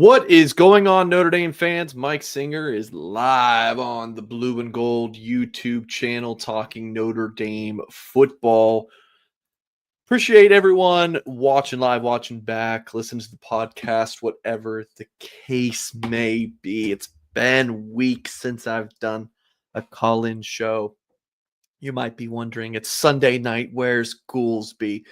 What is going on, Notre Dame fans? Mike Singer is live on the Blue and Gold YouTube channel talking Notre Dame football. Appreciate everyone watching live, watching back, listening to the podcast, whatever the case may be. It's been weeks since I've done a call-in show. You might be wondering, it's Sunday night. Where's Goolsby?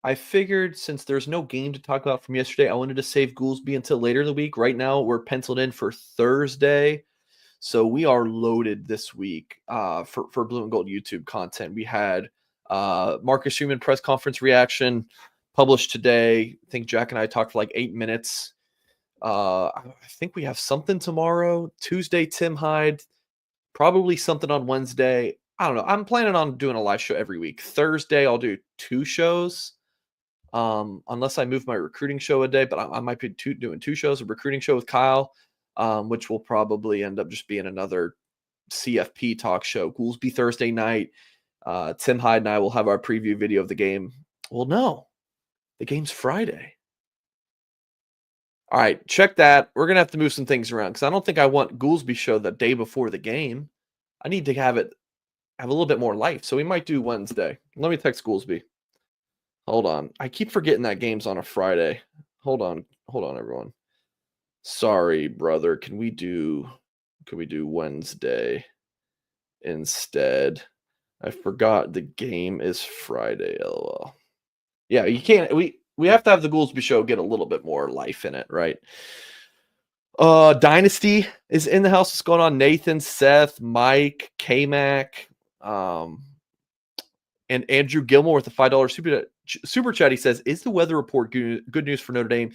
I figured since there's no game to talk about from yesterday, I wanted to save Goolsby until later in the week. Right now, we're penciled in for Thursday. So we are loaded this week for Blue and Gold YouTube content. We had Marcus Freeman press conference reaction published today. I think Jack and I talked for like 8 minutes. I think we have something tomorrow. Tuesday, Tim Hyde. Probably something on Wednesday. I don't know. I'm planning on doing a live show every week. Thursday, I'll do 2 shows. Unless I move my recruiting show a day, but I might be doing 2 shows, a recruiting show with Kyle, which will probably end up just being another CFP talk show. Goolsby Thursday night. Tim Hyde and I will have our preview video of the game. Well, no, the game's Friday. All right, check that. We're going to have to move some things around because I don't think I want Goolsby show the day before the game. I need to have a little bit more life. So we might do Wednesday. Let me text Goolsby. Hold on. I keep forgetting that game's on a Friday. Hold on, everyone. Sorry, brother. Can we do Wednesday instead? I forgot the game is Friday, LOL. Yeah, you can't we have to have the Goolsby show get a little bit more life in it, right? Dynasty is in the house. What's going on? Nathan, Seth, Mike, K-Mac, and Andrew Gilmore with the $5 super chat. He says, is the weather report good news for Notre Dame?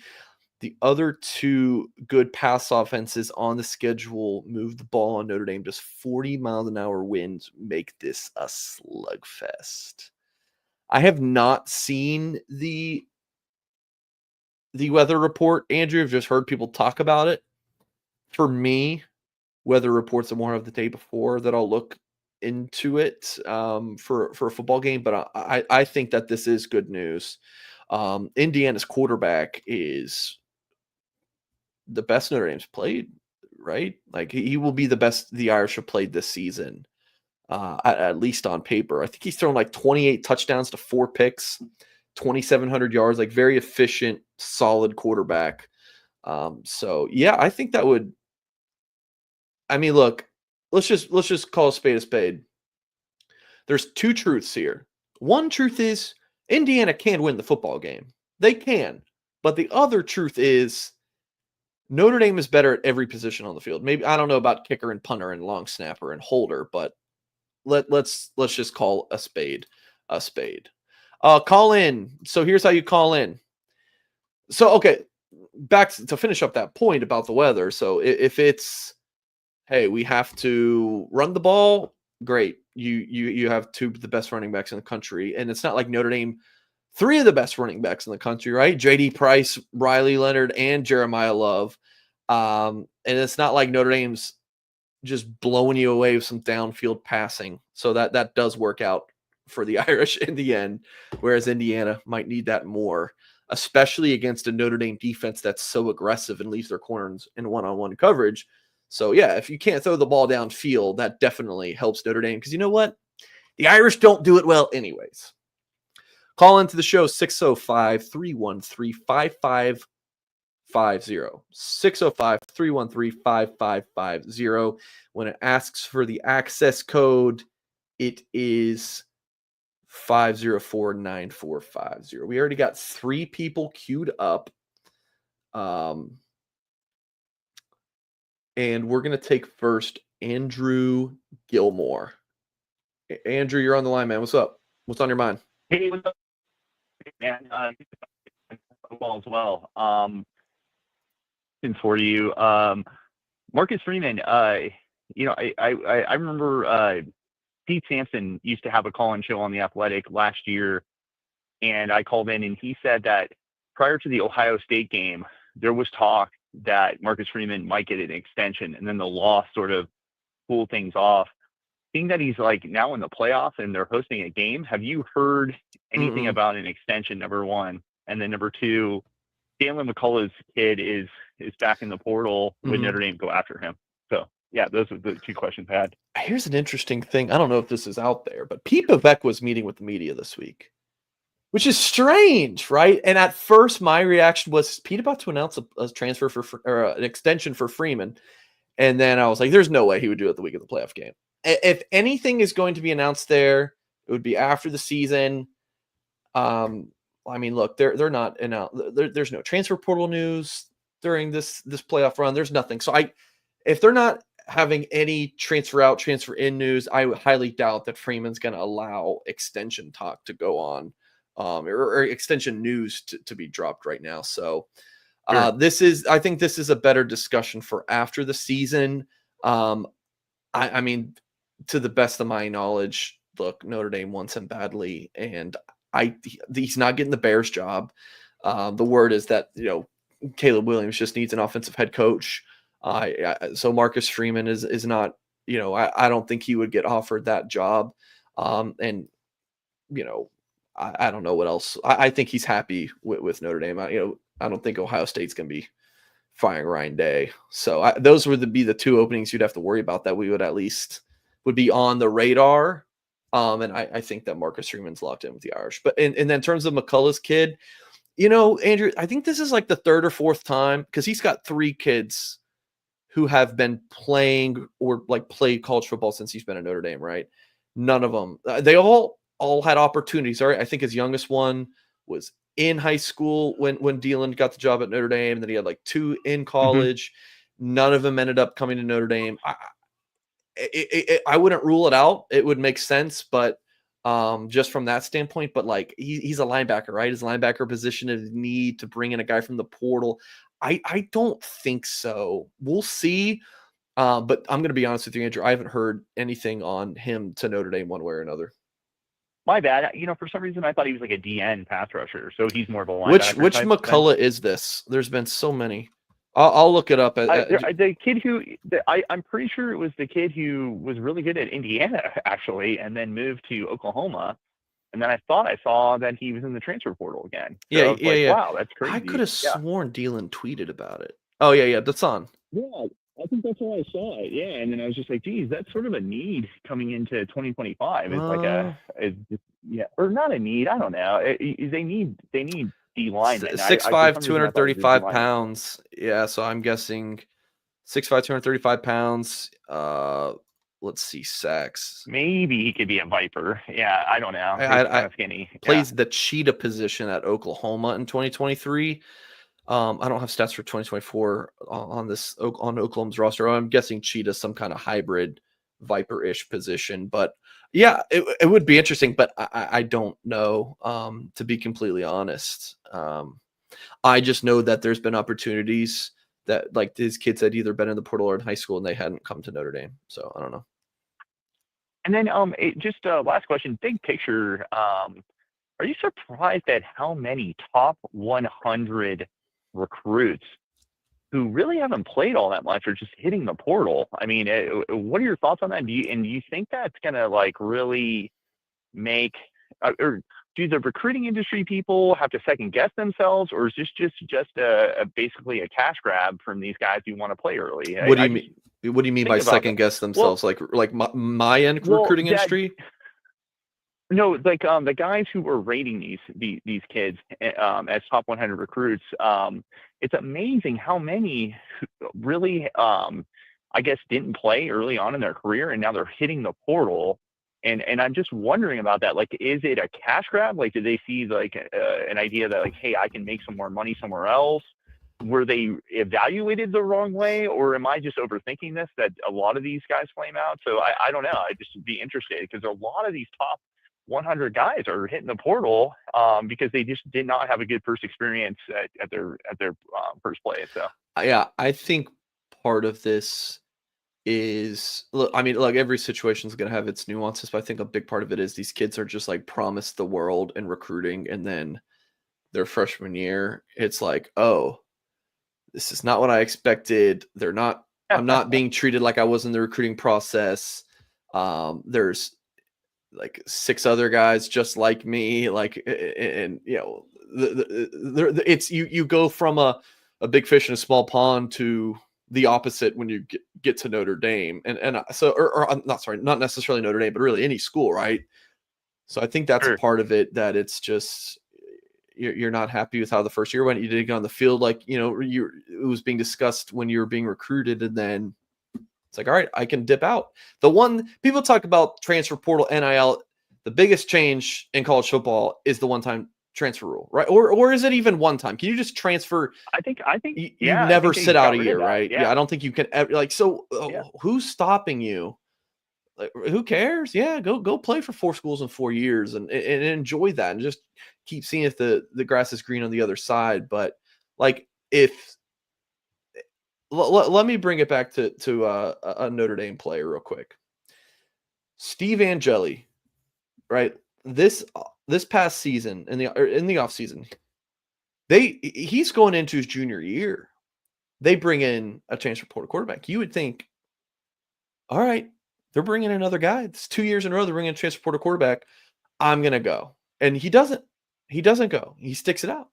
The other 2 good pass offenses on the schedule move the ball on Notre Dame. Does 40 miles an hour winds make this a slugfest? I have not seen the weather report, Andrew. I've just heard people talk about it. For me, weather reports are more of the day before that I'll look into it for a football game, but I think that this is good news. Indiana's quarterback is the best Notre Dame's played, right? Like he will be the best the Irish have played this season, at least on paper. I think he's thrown like 28 touchdowns to 4 picks, 2,700 yards, like very efficient, solid quarterback. So yeah, I think that would. I mean, look, let's just call a spade a spade. There's 2 truths here. One truth is Indiana can win the football game. They can. But the other truth is Notre Dame is better at every position on the field. Maybe I don't know about kicker and punter and long snapper and holder, but let's just call a spade a spade. Call in. So here's how you call in. So okay, back to finish up that point about the weather. So if it's hey, we have to run the ball. Great. You have 2 of the best running backs in the country. And it's not like Notre Dame, 3 of the best running backs in the country, right? J.D. Price, Riley Leonard, and Jeremiah Love. And it's not like Notre Dame's just blowing you away with some downfield passing. So that does work out for the Irish in the end, whereas Indiana might need that more, especially against a Notre Dame defense that's so aggressive and leaves their corners in one-on-one coverage. So, yeah, if you can't throw the ball downfield, that definitely helps Notre Dame because you know what? The Irish don't do it well anyways. Call into the show 605-313-5550. 605-313-5550. When it asks for the access code, it is 504-9450. We already got 3 people queued up. And we're going to take first Andrew Gilmore. Andrew, you're on the line, man. What's up? What's on your mind? Hey, what's up, man? Football as well. For you, Marcus Freeman. I remember Pete Sampson used to have a call-in show on The Athletic last year, and I called in, and he said that prior to the Ohio State game, there was talk that Marcus Freeman might get an extension, and then the loss sort of cooled things off. Seeing that he's like now in the playoffs and they're hosting a game, have you heard anything about an extension, number one? And then number two, Stanley McCullough's kid is back in the portal. Would Notre Dame go after him? So yeah, those are the two questions I had. Here's an interesting thing. I don't know if this is out there, but Pete Bevec was meeting with the media this week, which is strange, right? And at first, my reaction was Pete about to announce a transfer or an extension for Freeman, and then I was like, "There's no way he would do it the week of the playoff game." If anything is going to be announced there, it would be after the season. I mean, look, they're not there's no transfer portal news during this playoff run. There's nothing. So if they're not having any transfer out, transfer in news, I highly doubt that Freeman's going to allow extension talk to go on, or extension news to be dropped right now. So I think this is a better discussion for after the season. I mean, to the best of my knowledge, look, Notre Dame wants him badly, and he's not getting the Bears job. The word is that, Caleb Williams just needs an offensive head coach. So Marcus Freeman is not, I don't think he would get offered that job. And, I don't know what else. I think he's happy with Notre Dame. I don't think Ohio State's going to be firing Ryan Day. So those would be the two openings you'd have to worry about that we would be on the radar. And I think that Marcus Freeman's locked in with the Irish. But and then in terms of McCullough's kid, Andrew, I think this is like the third or fourth time, because he's got 3 kids who have been playing or like played college football since he's been at Notre Dame, right? None of them. They all had opportunities. All right. I think his youngest one was in high school when Dylan got the job at Notre Dame, and then he had like 2 in college. None of them ended up coming to Notre Dame. I wouldn't rule it out. It would make sense, but just from that standpoint, but like he's a linebacker, right? His linebacker position is need to bring in a guy from the portal. I don't think so. We'll see. But I'm going to be honest with you, Andrew. I haven't heard anything on him to Notre Dame one way or another. My bad. For some reason I thought he was like a DN pass rusher, so he's more of a linebacker. Which McCullough is this? There's been so many. I'll look it up. The kid I'm pretty sure it was the kid who was really good at Indiana, actually, and then moved to Oklahoma. And then I thought I saw that he was in the transfer portal again. So yeah. Wow, that's crazy. I could have sworn Dylan tweeted about it. Oh, yeah, that's on. Yeah, I think that's why I saw it. Yeah, and then I was just like, geez, that's sort of a need coming into 2025. It's or not a need. I don't know. They need D linemen. 6'5", 235 pounds. Yeah, so I'm guessing 6'5", 235 pounds. Let's see, sacks. Maybe he could be a Viper. Yeah, I don't know. He's kind of skinny. Plays the cheetah position at Oklahoma in 2023. I don't have stats for 2024 on Oklahoma's roster. I'm guessing cheetah, some kind of hybrid Viper-ish position. But yeah, it would be interesting, but I don't know, to be completely honest. I just know that there's been opportunities that like these kids had either been in the portal or in high school and they hadn't come to Notre Dame. So I don't know. And then just last question, big picture. Are you surprised at how many top 100 recruits who really haven't played all that much are just hitting the portal? I mean, what are your thoughts on that? Do you think that's going to like really make or do the recruiting industry people have to second guess themselves, or is this just basically a cash grab from these guys who want to play early? What do you mean? What do you mean by second guess themselves? Well, like my end recruiting industry? No, like the guys who were rating these kids as top 100 recruits. It's amazing how many really, I guess, didn't play early on in their career, and now they're hitting the portal. And I'm just wondering about that. Like, is it a cash grab? Like, did they see like an idea that like, hey, I can make some more money somewhere else? Were they evaluated the wrong way, or am I just overthinking this? That a lot of these guys flame out. So I don't know. I'd just be interested, because a lot of these top 100 guys are hitting the portal because they just did not have a good first experience at their first play. So yeah, I think part of this is, look, every situation is going to have its nuances, but I think a big part of it is these kids are just like promised the world in recruiting, and then their freshman year, it's like, oh, this is not what I expected. I'm not being treated like I was in the recruiting process. There's like 6 other guys just like me, like, and it's you go from a big fish in a small pond to the opposite when you get to Notre Dame, and so or not necessarily Notre Dame, but really any school, right? So I think that's a Sure. part of it, that it's just you're not happy with how the first year went. You didn't get on the field like it was being discussed when you were being recruited, and then it's like, all right, I can dip out. The one people talk about transfer portal, NIL, the biggest change in college football is the one-time transfer rule, right? Or is it even one time? Can you just transfer? I think, You yeah, I never think they sit out got a rid of year, that. right? Yeah. I don't think you can ever, like, so Yeah. who's stopping you? Like, who cares? Yeah, go play for 4 schools in 4 years and enjoy that, and just keep seeing if the grass is green on the other side. But like, if let me bring it back to a Notre Dame player real quick. Steve Angeli, right? This past season in the off season, he's going into his junior year. They bring in a transfer portal quarterback. You would think, all right, they're bringing another guy. It's 2 years in a row they're bringing a transfer portal quarterback. I'm gonna go, and he doesn't. He doesn't go. He sticks it out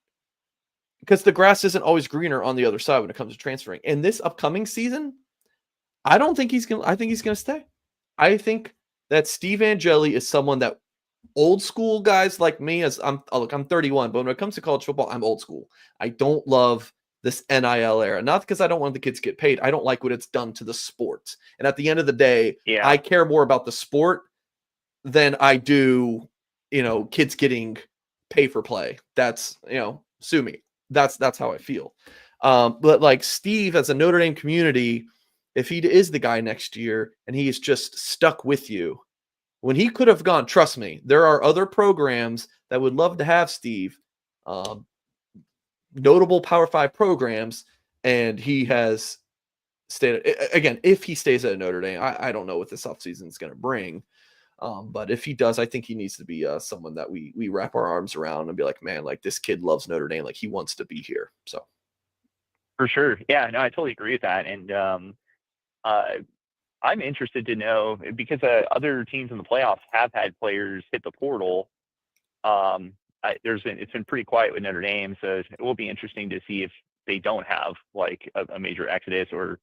because the grass isn't always greener on the other side when it comes to transferring. And this upcoming season, I don't think he's gonna. I think he's gonna stay. I think that Steve Angeli is someone that old school guys like me, as I'm 31, but when it comes to college football, I'm old school. I don't love this NIL era. Not because I don't want the kids to get paid. I don't like what it's done to the sport. And at the end of the day, Yeah. I care more about the sport than I do, kids getting pay for play. That's, sue me. That's how I feel. But like Steve, as a Notre Dame community, if he is the guy next year and he is just stuck with you, when he could have gone, trust me, there are other programs that would love to have Steve, notable Power 5 programs, and he has stayed. Again, if he stays at Notre Dame, I don't know what this offseason is going to bring. But if he does, I think he needs to be someone that we wrap our arms around and be like, man, like this kid loves Notre Dame. Like he wants to be here. So For sure. Yeah, no, I totally agree with that. And I'm interested to know, because other teams in the playoffs have had players hit the portal. It's been pretty quiet with Notre Dame, so it will be interesting to see if they don't have like a major exodus, or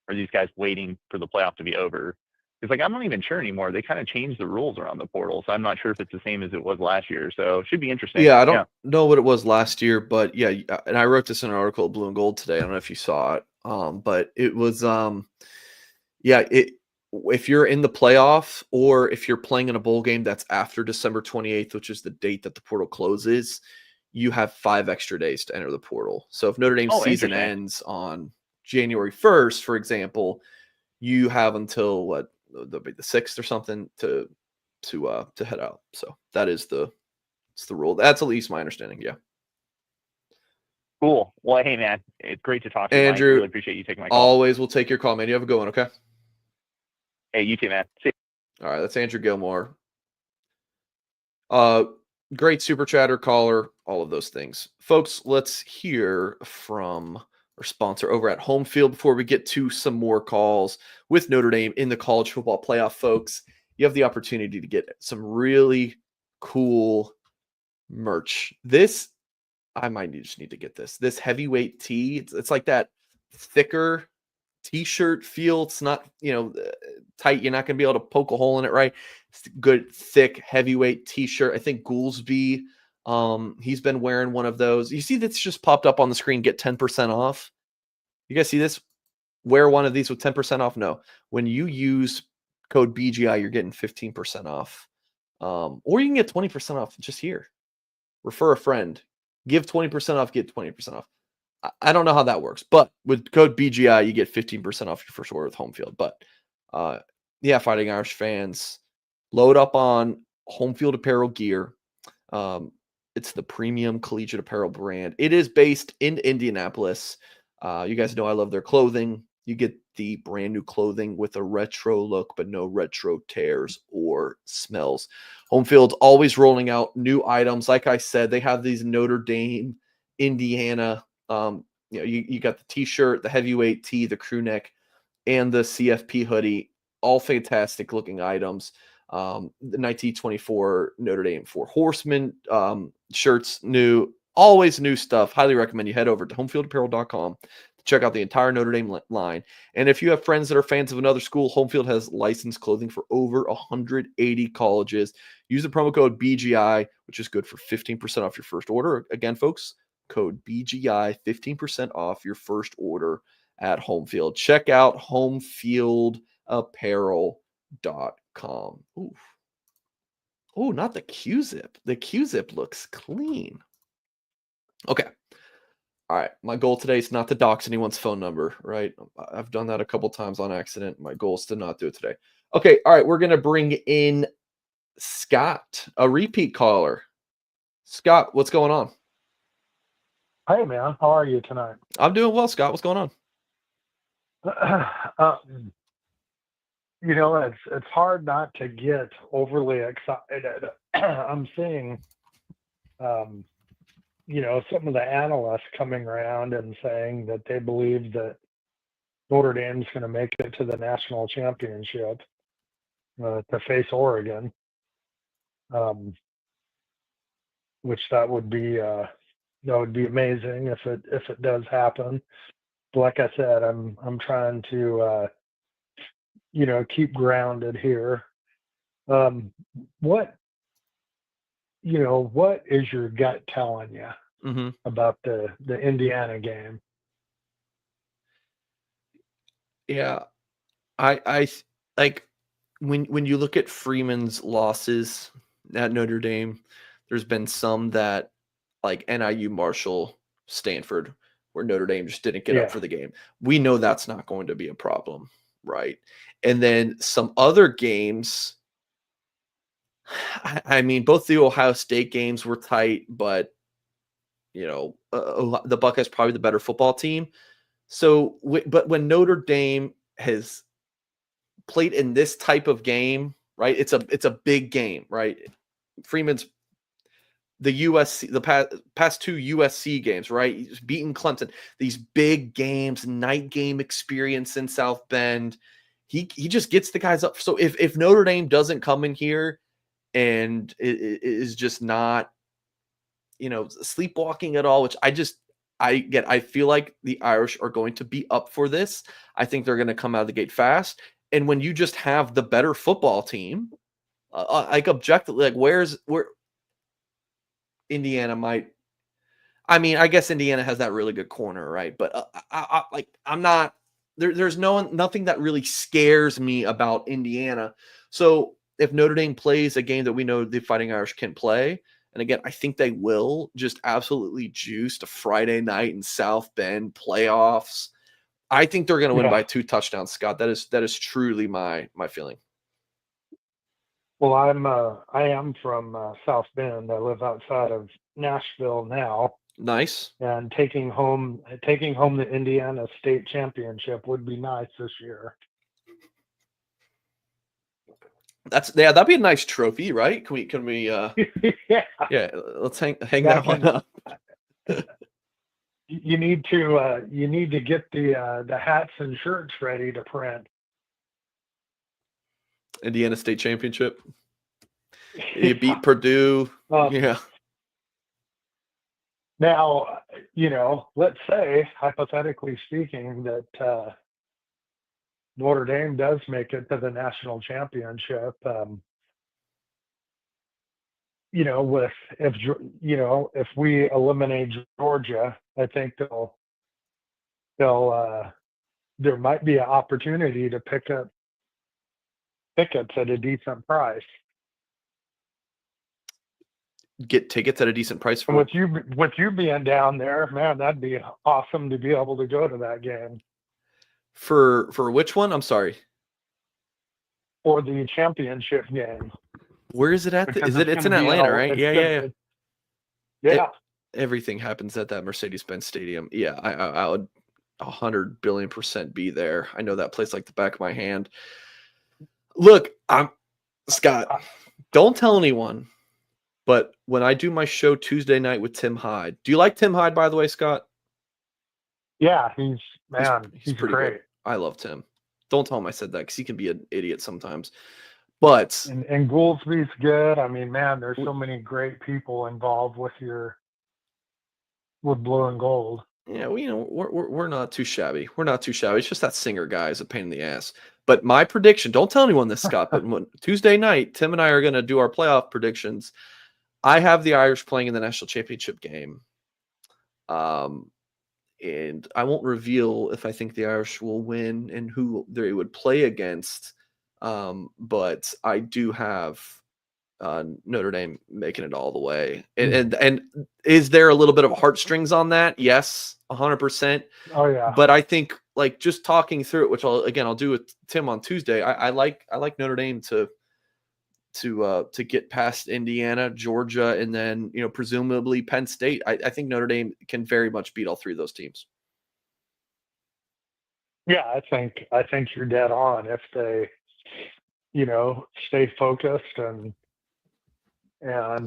are these guys waiting for the playoff to be over? It's like I'm not even sure anymore. They kind of changed the rules around the portal, so I'm not sure if it's the same as it was last year. So it should be interesting. yeah, I don't know what it was last year, but yeah, and I wrote this in an article at Blue and Gold today. I don't know if you saw it, but it was if you're in the playoff, or if you're playing in a bowl game that's after December 28th, which is the date that the portal closes, you have 5 extra days to enter the portal. So if Notre Dame's season ends on January 1st, for example, you have until the 6th or something to head out. So it's the rule. That's at least my understanding. Yeah. Cool. Well, hey man, it's great to talk to you, Andrew. Mike. Really appreciate you taking my call. Always will take your call, man. You have a good one. Okay. Hey, you too, man. See you. All right. That's Andrew Gilmore. Great super chatter, caller, all of those things. Folks, let's hear from our sponsor over at Homefield before we get to some more calls with Notre Dame in the college football playoff. Folks, you have the opportunity to get some really cool merch. I might just need to get this heavyweight tee. It's like that thicker t-shirt feel. It's not, tight. You're not going to be able to poke a hole in it, right? It's a good, thick, heavyweight t-shirt. I think Goolsby, he's been wearing one of those. You see that's just popped up on the screen, get 10% off. You guys see this? Wear one of these with 10% off? No. When you use code BGI, you're getting 15% off. Or you can get 20% off just here. Refer a friend. Give 20% off, get 20% off. I don't know how that works, but with code BGI, you get 15% off your first order with Homefield. But Fighting Irish fans, load up on Homefield apparel gear. It's the premium collegiate apparel brand. It is based in Indianapolis. You guys know I love their clothing. You get the brand new clothing with a retro look, but no retro tears or smells. Homefield's always rolling out new items. Like I said, they have these Notre Dame, Indiana. You got the t-shirt, the heavyweight tee, the crew neck, and the CFP hoodie. All fantastic looking items. The 1924 Notre Dame Four Horsemen shirts new. Always new stuff. Highly recommend you head over to homefieldapparel.com to check out the entire Notre Dame line. And if you have friends that are fans of another school, Homefield has licensed clothing for over 180 colleges. Use the promo code BGI, which is good for 15% off your first order. Again, folks, code BGI, 15% off your first order at Homefield. Check out homefieldapparel.com. Ooh. Oh, not the Q-zip. The Q-zip looks clean. Okay. All right. My goal today is not to dox anyone's phone number, right? I've done that a couple times on accident. My goal is to not do it today. Okay. All right. We're going to bring in Scott, a repeat caller. Scott, what's going on? Hey, man. How are you tonight? I'm doing well, Scott. What's going on? It's hard not to get overly excited. I'm seeing, some of the analysts coming around and saying that they believe that Notre Dame's going to make it to the national championship to face Oregon, which that would be amazing if it does happen. But like I said, I'm trying to keep grounded here. What is your gut telling you about the Indiana game? Yeah, I like when you look at Freeman's losses at Notre Dame, there's been some that like NIU, Marshall, Stanford, where Notre Dame just didn't get up for the game. We know that's not going to be a problem, right? And then some other games, I mean, both the Ohio State games were tight, but the Buckeyes probably the better football team. So, but when Notre Dame has played in this type of game, right? It's a big game, right? Freeman's the USC, the past two USC games, right? He's beaten Clemson. These big games, night game experience in South Bend. He just gets the guys up. So if Notre Dame doesn't come in here and it is just not, sleepwalking at all, which I feel like the Irish are going to be up for this. I think they're going to come out of the gate fast. And when you just have the better football team, like objectively, like where Indiana might. I mean, I guess Indiana has that really good corner, right? But I'm not. There's nothing that really scares me about Indiana. So if Notre Dame plays a game that we know the Fighting Irish can play, and again, I think they will just absolutely juice a Friday night in South Bend playoffs. I think they're going to win by 2 touchdowns, Scott. That is truly my feeling. Well, I am from South Bend. I live outside of Nashville now. Nice. And taking home the Indiana State Championship would be nice this year. That'd be a nice trophy, right? Can we yeah, let's hang that one up. You need to get the hats and shirts ready to print. Indiana State Championship. You beat Purdue. Yeah. Now, let's say, hypothetically speaking, that Notre Dame does make it to the national championship. If we eliminate Georgia, I think there might be an opportunity to pick up tickets at a decent price. Get tickets at a decent price for with you being down there, man, that'd be awesome to be able to go to that game. For which one? I'm sorry. For the championship game. Where is it at? It's in Atlanta, right? Yeah. Everything happens at that Mercedes-Benz Stadium. Yeah, I would 100 billion% be there. I know that place like the back of my hand. Look, Scott, don't tell anyone, but when I do my show Tuesday night with Tim Hyde, do you like Tim Hyde, by the way, Scott? Yeah, he's pretty great. Good. I love Tim. Don't tell him I said that because he can be an idiot sometimes. But and Goolsby's good. I mean, man, there's so many great people involved with your with blue and gold. Yeah, we're not too shabby. We're not too shabby. It's just that Singer guy is a pain in the ass. But my prediction, don't tell anyone this, Scott, but Tuesday night, Tim and I are going to do our playoff predictions. I have the Irish playing in the national championship game. And I won't reveal if I think the Irish will win and who they would play against. But I do have Notre Dame making it all the way. And is there a little bit of heartstrings on that? Yes, 100%. Oh yeah. But I think like just talking through it, which I'll do with Tim on Tuesday. I like Notre Dame to get past Indiana, Georgia, and then presumably Penn State. I think Notre Dame can very much beat all three of those teams. Yeah, I think you're dead on if they, stay focused and that's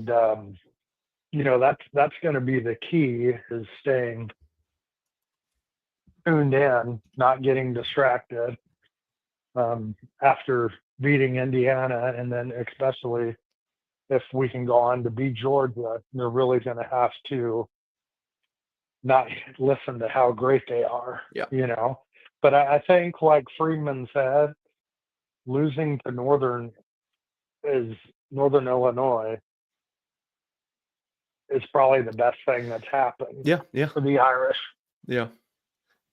going to be the key is staying tuned in, not getting distracted after beating Indiana, and then especially if we can go on to beat Georgia, they're really going to have to not listen to how great they are. Yeah. But I think, like Freeman said, losing to Northern Illinois is probably the best thing that's happened. Yeah. For the Irish.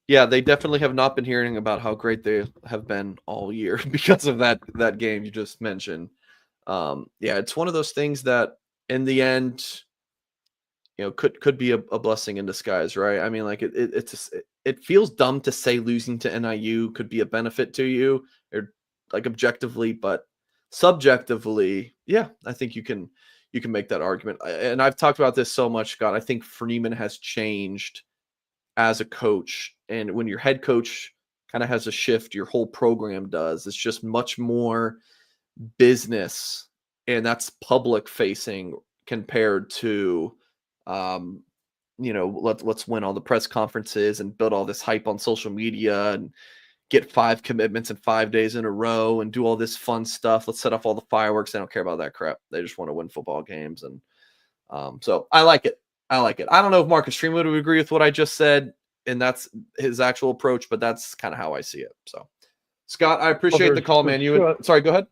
Yeah, they definitely have not been hearing about how great they have been all year because of that game you just mentioned. It's one of those things that in the end, could be a blessing in disguise, right? I mean, like it feels dumb to say losing to NIU could be a benefit to you, or like objectively, but subjectively, yeah, I think you can make that argument. And I've talked about this so much, Scott. I think Freeman has changed as a coach, and when your head coach kind of has a shift, your whole program does. It's just much more business, and that's public facing compared to let's win all the press conferences and build all this hype on social media and get 5 commitments in 5 days in a row and do all this fun stuff. Let's set off all the fireworks. They don't care about that crap. They just want to win football games. And so I like it. I don't know if Marcus Freeman would agree with what I just said, and that's his actual approach, but that's kind of how I see it. So, Scott, I appreciate the call, man. Sorry, go ahead.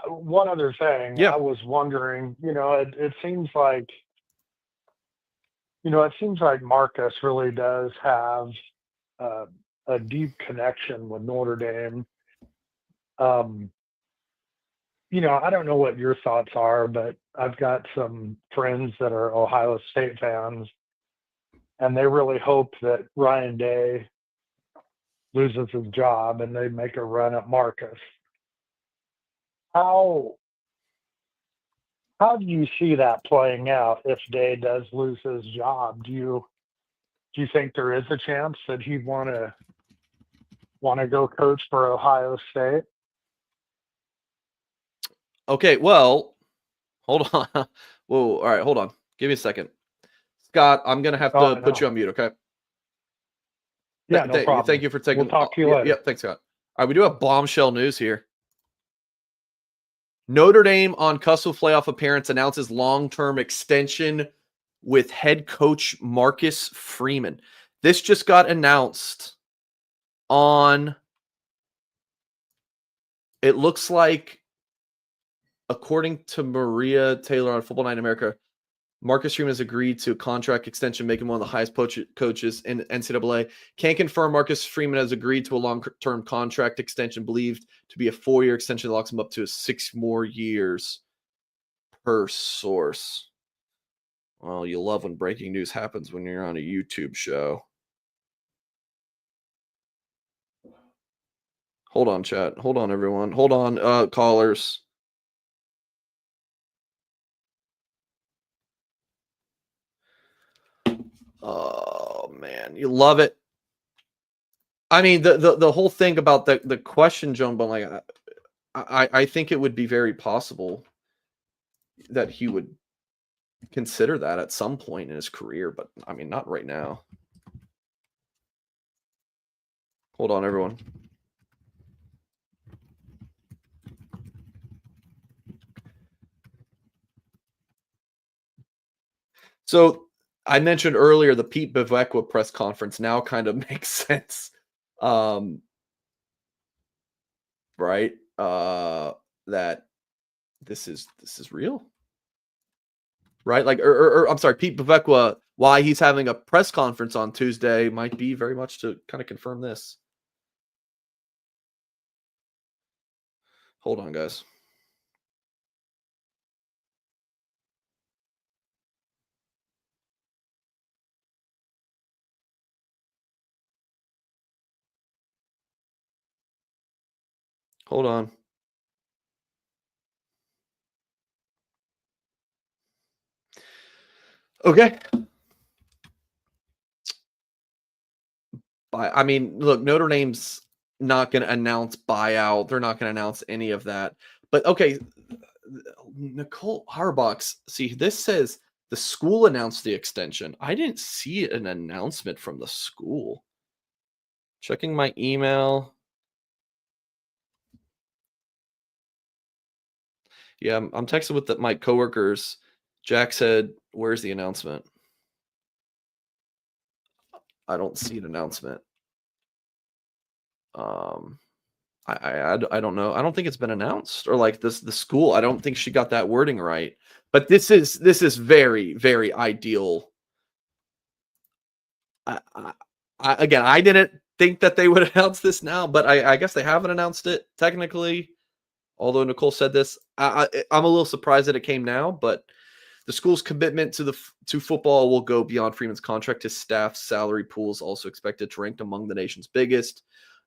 One other thing, Yeah. I was wondering, it seems like Marcus really does have a deep connection with Notre Dame. I don't know what your thoughts are, but I've got some friends that are Ohio State fans, and they really hope that Ryan Day loses his job and they make a run at Marcus. How do you see that playing out if Day does lose his job? Do you think there is a chance that he'd want to go coach for Ohio State? Okay, well, hold on. Whoa, all right, hold on. Give me a second. Scott, I'm going to have to put you on mute, okay? Yeah, no problem. Thank you for taking. We'll talk to you later. Yeah, thanks, Scott. All right, we do have bombshell news here. Notre Dame on cusp of playoff appearance announces long-term extension with head coach Marcus Freeman. This just got announced on, it looks like, according to Maria Taylor on Football Night in America, Marcus Freeman has agreed to a contract extension, making him one of the highest coaches in NCAA. Can't confirm Marcus Freeman has agreed to a long-term contract extension, believed to be a 4-year extension that locks him up to 6 more years per source. Well, you love when breaking news happens when you're on a YouTube show. Hold on, chat. Hold on, everyone. Hold on, callers. Oh man, you love it. I mean, the whole thing about the question, Joan, but like, I think it would be very possible that he would consider that at some point in his career, but I mean, not right now. Hold on, everyone. So I mentioned earlier the Pete Bevekwa press conference now kind of makes sense. Right? That this is real. Right? Like, or I'm sorry, Pete Bevekwa, why he's having a press conference on Tuesday might be very much to kind of confirm this. Hold on, guys. Hold on. Okay. I mean, look, Notre Dame's not going to announce buyout. They're not going to announce any of that. But okay, Nicole Harbox. See, this says the school announced the extension. I didn't see an announcement from the school. Checking my email. Yeah, I'm texting with my coworkers. Jack said, "Where's the announcement?" I don't see an announcement. I don't know. I don't think it's been announced, or like the school. I don't think she got that wording right. But this is very, very ideal. Again, I didn't think that they would announce this now, but I guess they haven't announced it technically. Although Nicole said this, I'm a little surprised that it came now. But the school's commitment to football will go beyond Freeman's contract. His staff's salary pool is also expected to rank among the nation's biggest.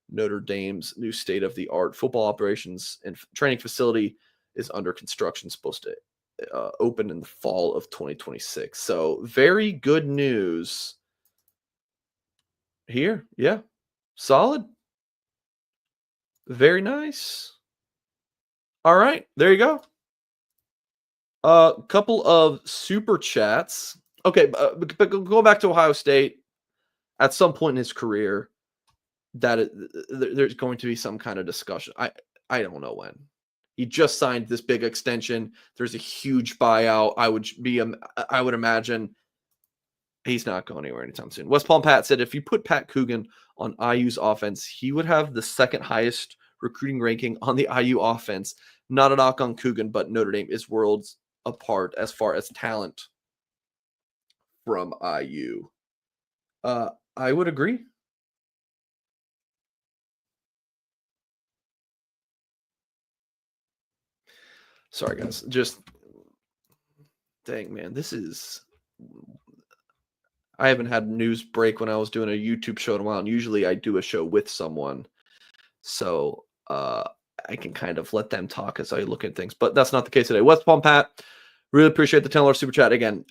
Notre Dame's new state-of-the-art football operations and training facility is under construction, supposed to open in the fall of 2026. So very good news here. Yeah, solid. Very nice. All right, there you go. A couple of super chats. Okay, but going back to Ohio State, at some point in his career, there's going to be some kind of discussion. I don't know when. He just signed this big extension. There's a huge buyout. I would imagine he's not going anywhere anytime soon. West Palm Pat said if you put Pat Coogan on IU's offense, he would have the second highest recruiting ranking on the IU offense. Not a knock on Coogan, but Notre Dame is worlds apart as far as talent from IU. I would agree. Sorry, guys. Just dang, man. I haven't had news break when I was doing a YouTube show in a while, and usually I do a show with someone. So I can kind of let them talk as I look at things. But that's not the case today. West Palm Pat, really appreciate the $10 super chat. Again,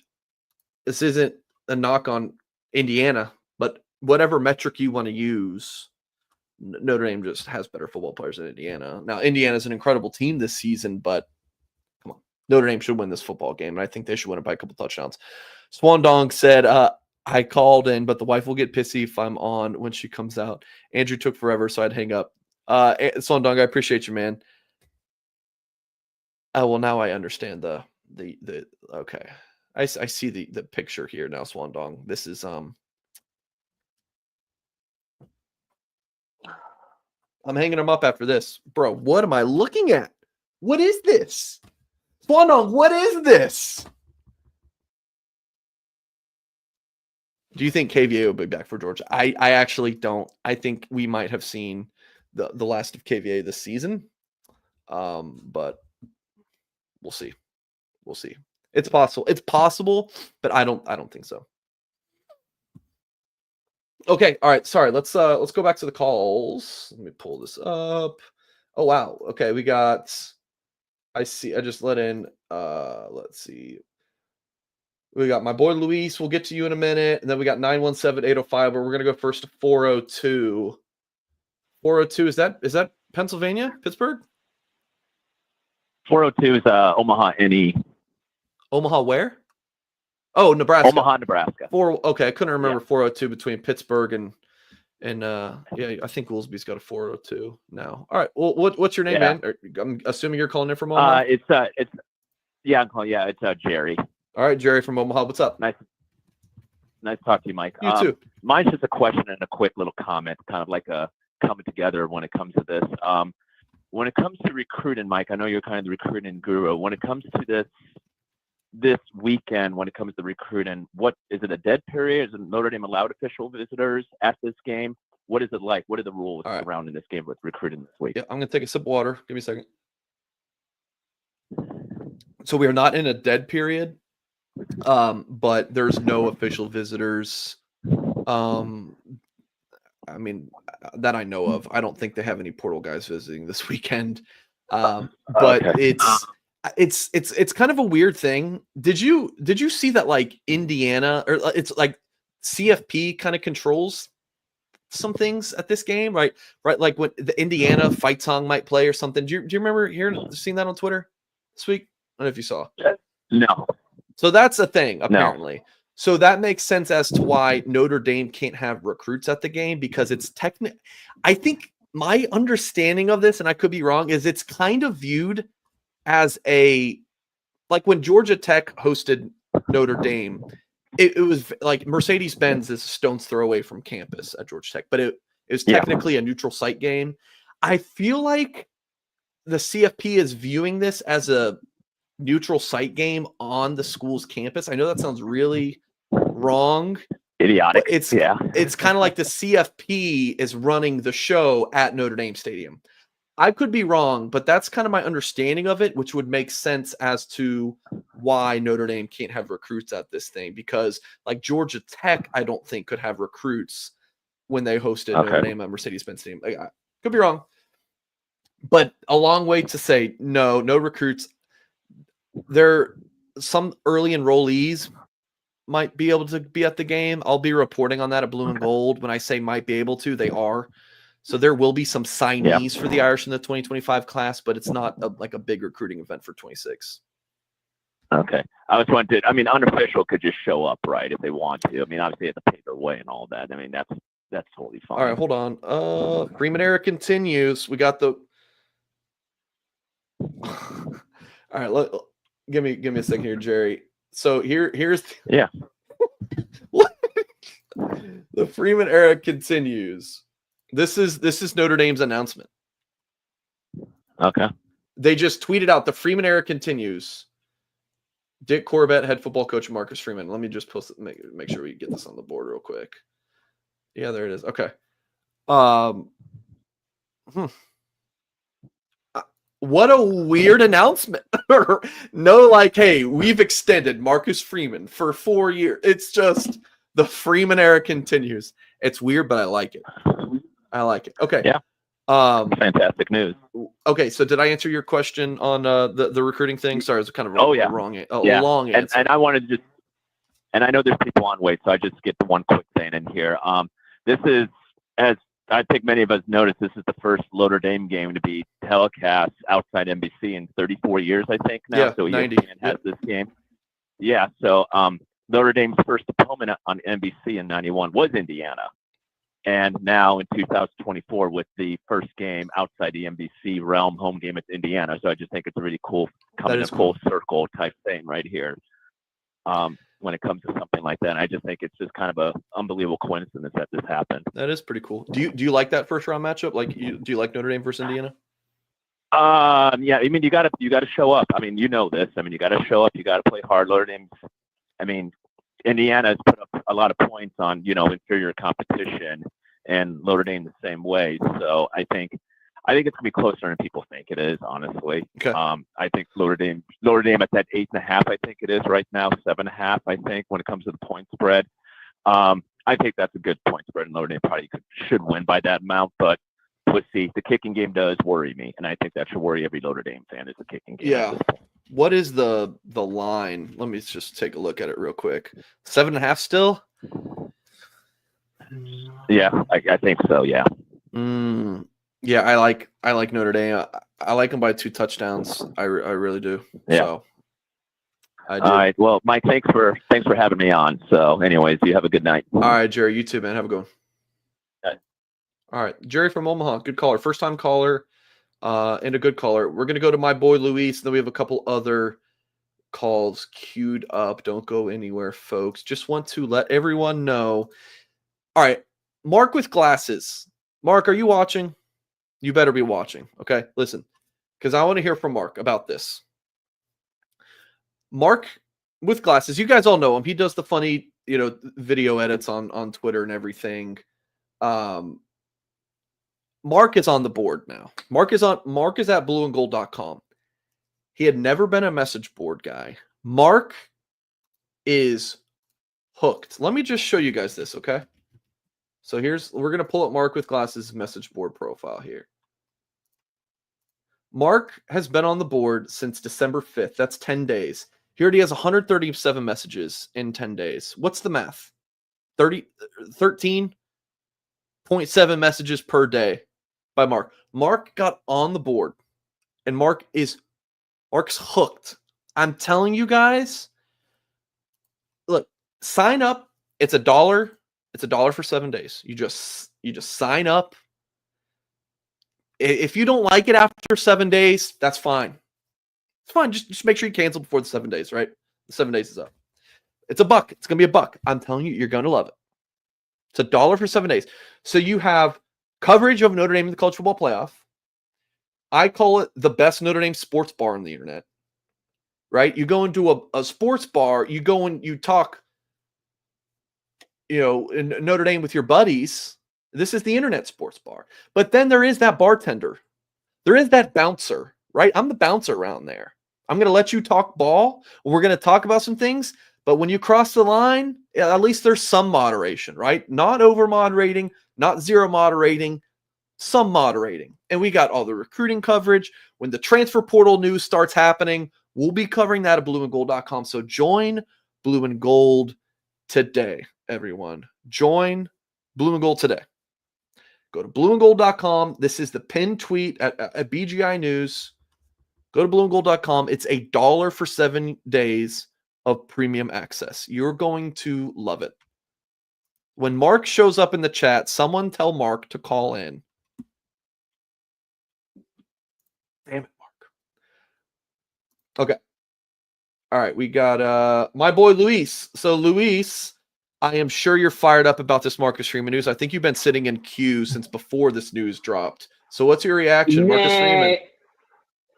this isn't a knock on Indiana, but whatever metric you want to use, Notre Dame just has better football players than Indiana. Now, Indiana's an incredible team this season, but come on. Notre Dame should win this football game, and I think they should win it by a couple touchdowns. Swan Dong said, I called in, but the wife will get pissy if I'm on when she comes out. Andrew took forever, so I'd hang up. Swan Dong, I appreciate you, man. Well, now I understand the okay. I see the picture here now, Swan Dong. This is I'm hanging them up after this. Bro, what am I looking at? What is this? Swan Dong, what is this? Do you think KVA will be back for Georgia? I actually don't. I think we might have seen the last of KVA this season. But we'll see. We'll see. It's possible. It's possible, but I don't think so. Okay, all right. Sorry. Let's go back to the calls. Let me pull this up. Oh wow. Okay, we got I just let in let's see. We got my boy Luis. We'll get to you in a minute. And then we got 917-805, but we're going to go first to 402. 402, is that Pennsylvania? Pittsburgh? 402 is Omaha, NE. Omaha where? Oh, Nebraska. Omaha, Nebraska. Okay, I couldn't remember 402 between Pittsburgh and yeah, I think Goolsby's got a 402 now. All right. Well, what's your name, man? I'm assuming you're calling in from Omaha. It's Jerry. All right, Jerry from Omaha, what's up? Nice to talk to you, Mike. You too. Mine's just a question and a quick little comment, kind of like a coming together when it comes to this. When it comes to recruiting, Mike, I know you're kind of the recruiting guru. When it comes to this weekend, when it comes to recruiting, what is it, a dead period? Is it Notre Dame allowed official visitors at this game? What is it like? What are the rules surrounding this game with recruiting this week? Yeah, I'm going to take a sip of water. Give me a second. So we are not in a dead period, but there's no official visitors. I mean, that I know of. I don't think they have any portal guys visiting this weekend. But it's kind of a weird thing. Did you see that, like, Indiana, or it's like CFP kind of controls some things at this game, right? Like when the Indiana fight song might play or something. Do you remember seeing that on Twitter this week? I don't know if you saw. No. So that's a thing, apparently. No. So that makes sense as to why Notre Dame can't have recruits at the game, because it's I think my understanding of this, and I could be wrong, is it's kind of viewed as like when Georgia Tech hosted Notre Dame, it was like Mercedes-Benz is a stone's throw away from campus at Georgia Tech, but it was technically a neutral site game. I feel like the CFP is viewing this as a neutral site game on the school's campus. I know that sounds really wrong. Idiotic. It's kind of like the CFP is running the show at Notre Dame Stadium. I could be wrong, but that's kind of my understanding of it, which would make sense as to why Notre Dame can't have recruits at this thing, because like Georgia Tech, I don't think could have recruits when they hosted Notre Dame at Mercedes-Benz Stadium. I could be wrong, but a long way to say no recruits. There, some early enrollees might be able to be at the game. I'll be reporting on that at Blue and Gold. When I say might be able to, they are. So there will be some signees for the Irish in the 2025 class, but it's not like a big recruiting event for 26. Okay. I was wondering, unofficial could just show up, right, if they want to. I mean, obviously, they have to pay their way and all that. I mean, that's totally fine. All right, hold on. Freeman era continues. We got the. All right, give me a second here, Jerry. So here's what the Freeman era continues. This is Notre Dame's announcement. Okay. They just tweeted out the Freeman era continues. Dick Corbett, head football coach Marcus Freeman. Let me just post it, make sure we get this on the board real quick. Yeah, there it is. Okay. What a weird announcement. No, like, hey, we've extended Marcus Freeman for 4 years. It's just the Freeman era continues. It's weird, but I like it. Okay. Yeah. Fantastic news. Okay, so did I answer your question on the recruiting thing? Sorry, it was kind of long answer. And I wanted to just, and I know there's people on wait, so I just get the one quick thing in here. This is, as I think many of us noticed, this is the first Notre Dame game to be telecast outside NBC in 34 years, I think now. Yeah, so 90. ESPN has this game. Yeah, so Notre Dame's first opponent on NBC in 91 was Indiana. And now in 2024, with the first game outside the NBC realm, home game, it's Indiana. So I just think it's a really cool, coming in full circle type thing right here. When it comes to something like that, and I just think it's just kind of a unbelievable coincidence that this happened. That is pretty cool. Do you like that first round matchup? Like, do you like Notre Dame versus Indiana? Yeah. I mean, you got to show up. I mean, you know this. I mean, you got to show up. You got to play hard. Notre Dame. I mean, Indiana has put up a lot of points on inferior competition, and Notre Dame the same way. So I think it's gonna be closer than people think it is, honestly. Okay. I think Notre Dame at that 8.5. I think it is right now 7.5. I think when it comes to the point spread, I think that's a good point spread, and Notre Dame probably should win by that amount. But we'll see. The kicking game does worry me, and I think that should worry every Notre Dame fan. Is the kicking game? Yeah. What is the line? Let me just take a look at it real quick. 7.5 still? Yeah, I think so. Yeah. Yeah, I like Notre Dame. I like them by 2 touchdowns. I really do. Yeah. So, I do. All right. Well, Mike, thanks for having me on. So, anyways, you have a good night. All right, Jerry. You too, man. Have a good one. Okay. All right, Jerry from Omaha, good caller, first time caller, and a good caller. We're gonna go to my boy Luis, and then we have a couple other calls queued up. Don't go anywhere, folks. Just want to let everyone know. All right, Mark with glasses. Mark, are you watching? You better be watching. Okay, listen, because I want to hear from Mark about this. Mark with glasses. You guys all know him. He does the funny, video edits on Twitter and everything. Mark is on the board now. Mark is at blueandgold.com. He had never been a message board guy. Mark is hooked. Let me just show you guys this, okay? So we're going to pull up Mark with glasses message board profile here. Mark has been on the board since December 5th. That's 10 days. He already has 137 messages in 10 days. What's the math? 13.7 messages per day by Mark. Mark got on the board, and Mark's hooked. I'm telling you guys, look, sign up. It's $1. It's $1 for 7 days. You just sign up. If you don't like it after 7 days, that's fine. It's fine. Just make sure you cancel before the 7 days, right? The 7 days is up. It's $1. It's going to be $1. I'm telling you, you're going to love it. It's $1 for 7 days. So you have coverage of Notre Dame in the college football playoff. I call it the best Notre Dame sports bar on the internet, right? You go into a sports bar, you go and you talk, in Notre Dame with your buddies. This is the internet sports bar. But then there is that bartender. There is that bouncer, right? I'm the bouncer around there. I'm going to let you talk ball. We're going to talk about some things. But when you cross the line, at least there's some moderation, right? Not over moderating, not zero moderating, some moderating. And we got all the recruiting coverage. When the transfer portal news starts happening, we'll be covering that at blueandgold.com. So join Blue and Gold today, everyone. Join Blue and Gold today. Go to blueandgold.com. This is the pinned tweet at BGI News. Go to blueandgold.com. It's $1 for 7 days of premium access. You're going to love it. When Mark shows up in the chat, someone tell Mark to call in. Damn it, Mark. Okay. All right, we got my boy Luis. So Luis, I am sure you're fired up about this Marcus Freeman news. I think you've been sitting in queue since before this news dropped. So what's your reaction, Marcus Freeman?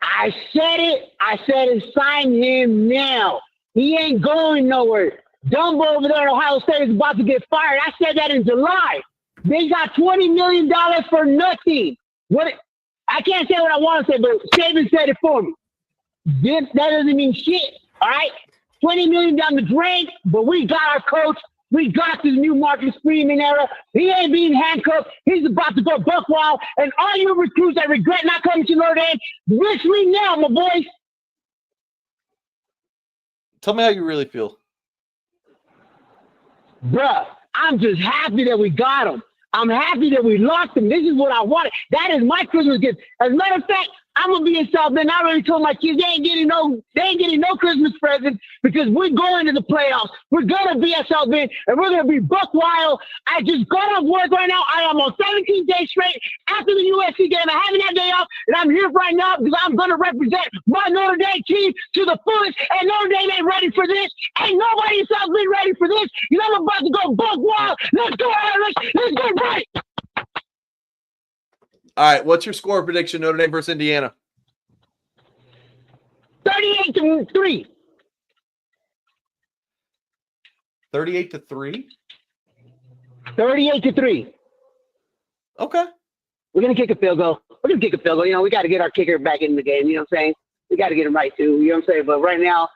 I said it. I said it. Sign him now. He ain't going nowhere. Dumbo over there at Ohio State is about to get fired. I said that in July. They got $20 million for nothing. I can't say what I want to say, but Saban said it for me. That doesn't mean shit. All right? $20 million down the drain, but we got our coach. We got this new Marcus Freeman era. He ain't being handcuffed. He's about to go buck wild. And all you recruits that regret not coming to Notre Dame, wish me now, my boys. Tell me how you really feel. Bruh, I'm just happy that we got him. I'm happy that we lost him. This is what I wanted. That is my Christmas gift. As a matter of fact, I'm gonna be in South Bend. I already told my kids they ain't getting no Christmas presents because we're going to the playoffs. We're gonna be at South Bend and we're gonna be buck wild. I just got off work right now. I am on 17 days straight after the USC game. I haven't had that day off, and I'm here right now because I'm gonna represent my Notre Dame team to the fullest. And Notre Dame ain't ready for this. Ain't nobody in South Bend ready for this. You know I'm about to go buck wild. Let's go, Irish. Let's go right. All right, what's your score prediction, Notre Dame versus Indiana? 38-3. 38-3? 38-3. Okay. We're going to kick a field goal. We're going to kick a field goal. You know, we got to get our kicker back in the game. You know what I'm saying? We got to get him right, too. You know what I'm saying? But right now,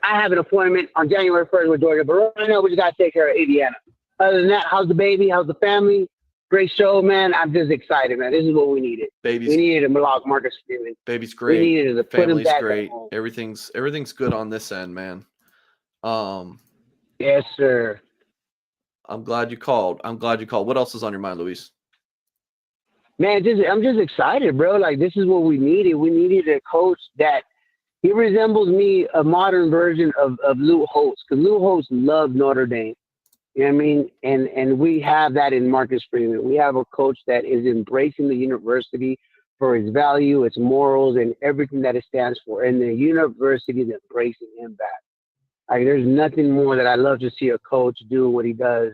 I have an appointment on January 1st with Georgia. But right now, we just got to take care of Indiana. Other than that, how's the baby? How's the family? Great show, man. I'm just excited, man. This is what we needed. We needed to block Marcus Freeman. Baby's great. We needed to put him back great. at home. Everything's good on this end, man. Yes, sir. I'm glad you called. What else is on your mind, Luis? Man, I'm just excited, bro. Like, this is what we needed. We needed a coach that he resembles me, a modern version of Lou Holtz, because Lou Holtz loved Notre Dame. You know what I mean? And we have that in Marcus Freeman. We have a coach that is embracing the university for its value, its morals, and everything that it stands for. And the university is embracing him back. Like, there's nothing more that I love to see a coach do what he does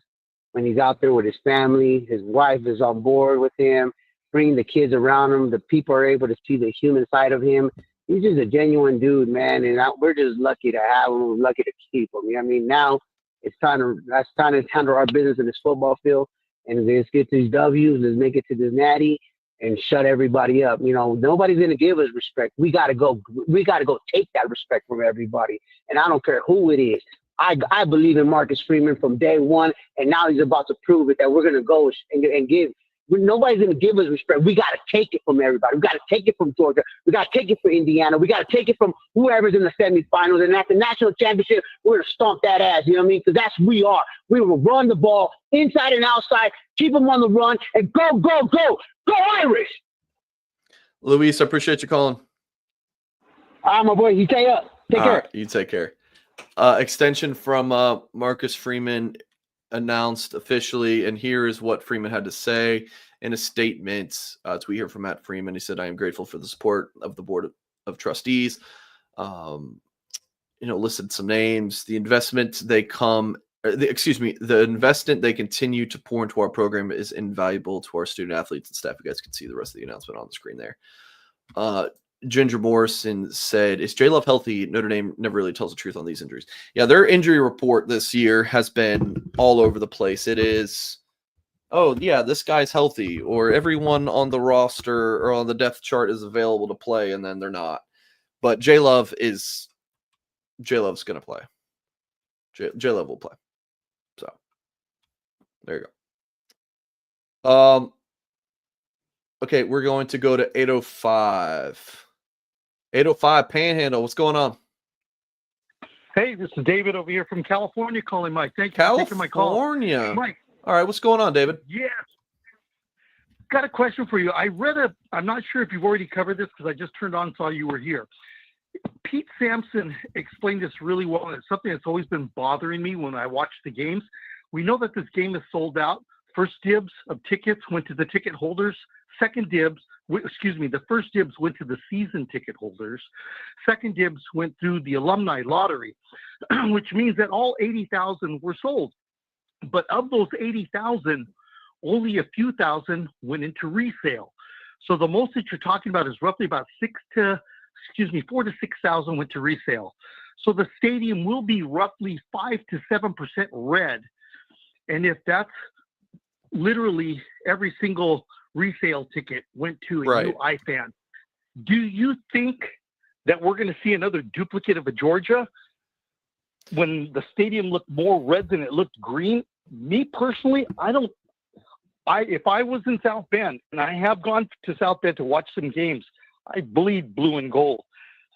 when he's out there with his family. His wife is on board with him, bringing the kids around him. The people are able to see the human side of him. He's just a genuine dude, man. And we're just lucky to have him. We're lucky to keep him. I mean, now it's time to handle our business in this football field. And let's get these W's. Let's make it to this natty and shut everybody up. Nobody's going to give us respect. We got to go take that respect from everybody. And I don't care who it is. I believe in Marcus Freeman from day one, and now he's about to prove it that we're going to go and give. Nobody's going to give us respect. We got to take it from everybody. We got to take it from Georgia. We got to take it from Indiana. We got to take it from whoever's in the semifinals. And at the national championship, we're going to stomp that ass. You know what I mean? Because that's who we are. We will run the ball inside and outside, keep them on the run, and go, go, go. Go Irish! Luis, I appreciate you calling. All right, my boy. You stay up. Take care. Right, you take care. Extension from Marcus Freeman announced officially, and here is what Freeman had to say in a statement. Tweet here from Matt Freeman. He said, "I am grateful for the support of the board of trustees." Listed some names. The investment the investment they continue to pour into our program is invaluable to our student athletes and staff. You guys can see the rest of the announcement on the screen there. Ginger Morrison said, "Is J Love healthy? Notre Dame never really tells the truth on these injuries." Yeah, their injury report this year has been all over the place. It is, oh yeah, this guy's healthy, or everyone on the roster or on the depth chart is available to play, and then they're not. But J Love's going to play. J Love will play. So there you go. Okay, we're going to go to 805. 805 Panhandle, what's going on? Hey, this is David over here from California calling, Mike. Thank you for taking my call. California. Mike. All right, what's going on, David? Yes. Got a question for you. I'm not sure if you've already covered this because I just turned on and saw you were here. Pete Sampson explained this really well, and it's something that's always been bothering me when I watch the games. We know that this game is sold out. First dibs of tickets went to the ticket holders. The first dibs went to the season ticket holders. Second dibs went through the alumni lottery, which means that all 80,000 were sold. But of those 80,000, only a few thousand went into resale. So the most that you're talking about is roughly about 4 to 6,000 went to resale. So the stadium will be roughly 5 to 7% red. And if that's literally every single resale ticket went to a new iFan, do you think that we're going to see another duplicate of a Georgia when the stadium looked more red than it looked green? Me personally, if I was in South Bend, and I have gone to South Bend to watch some games, I bleed blue and gold.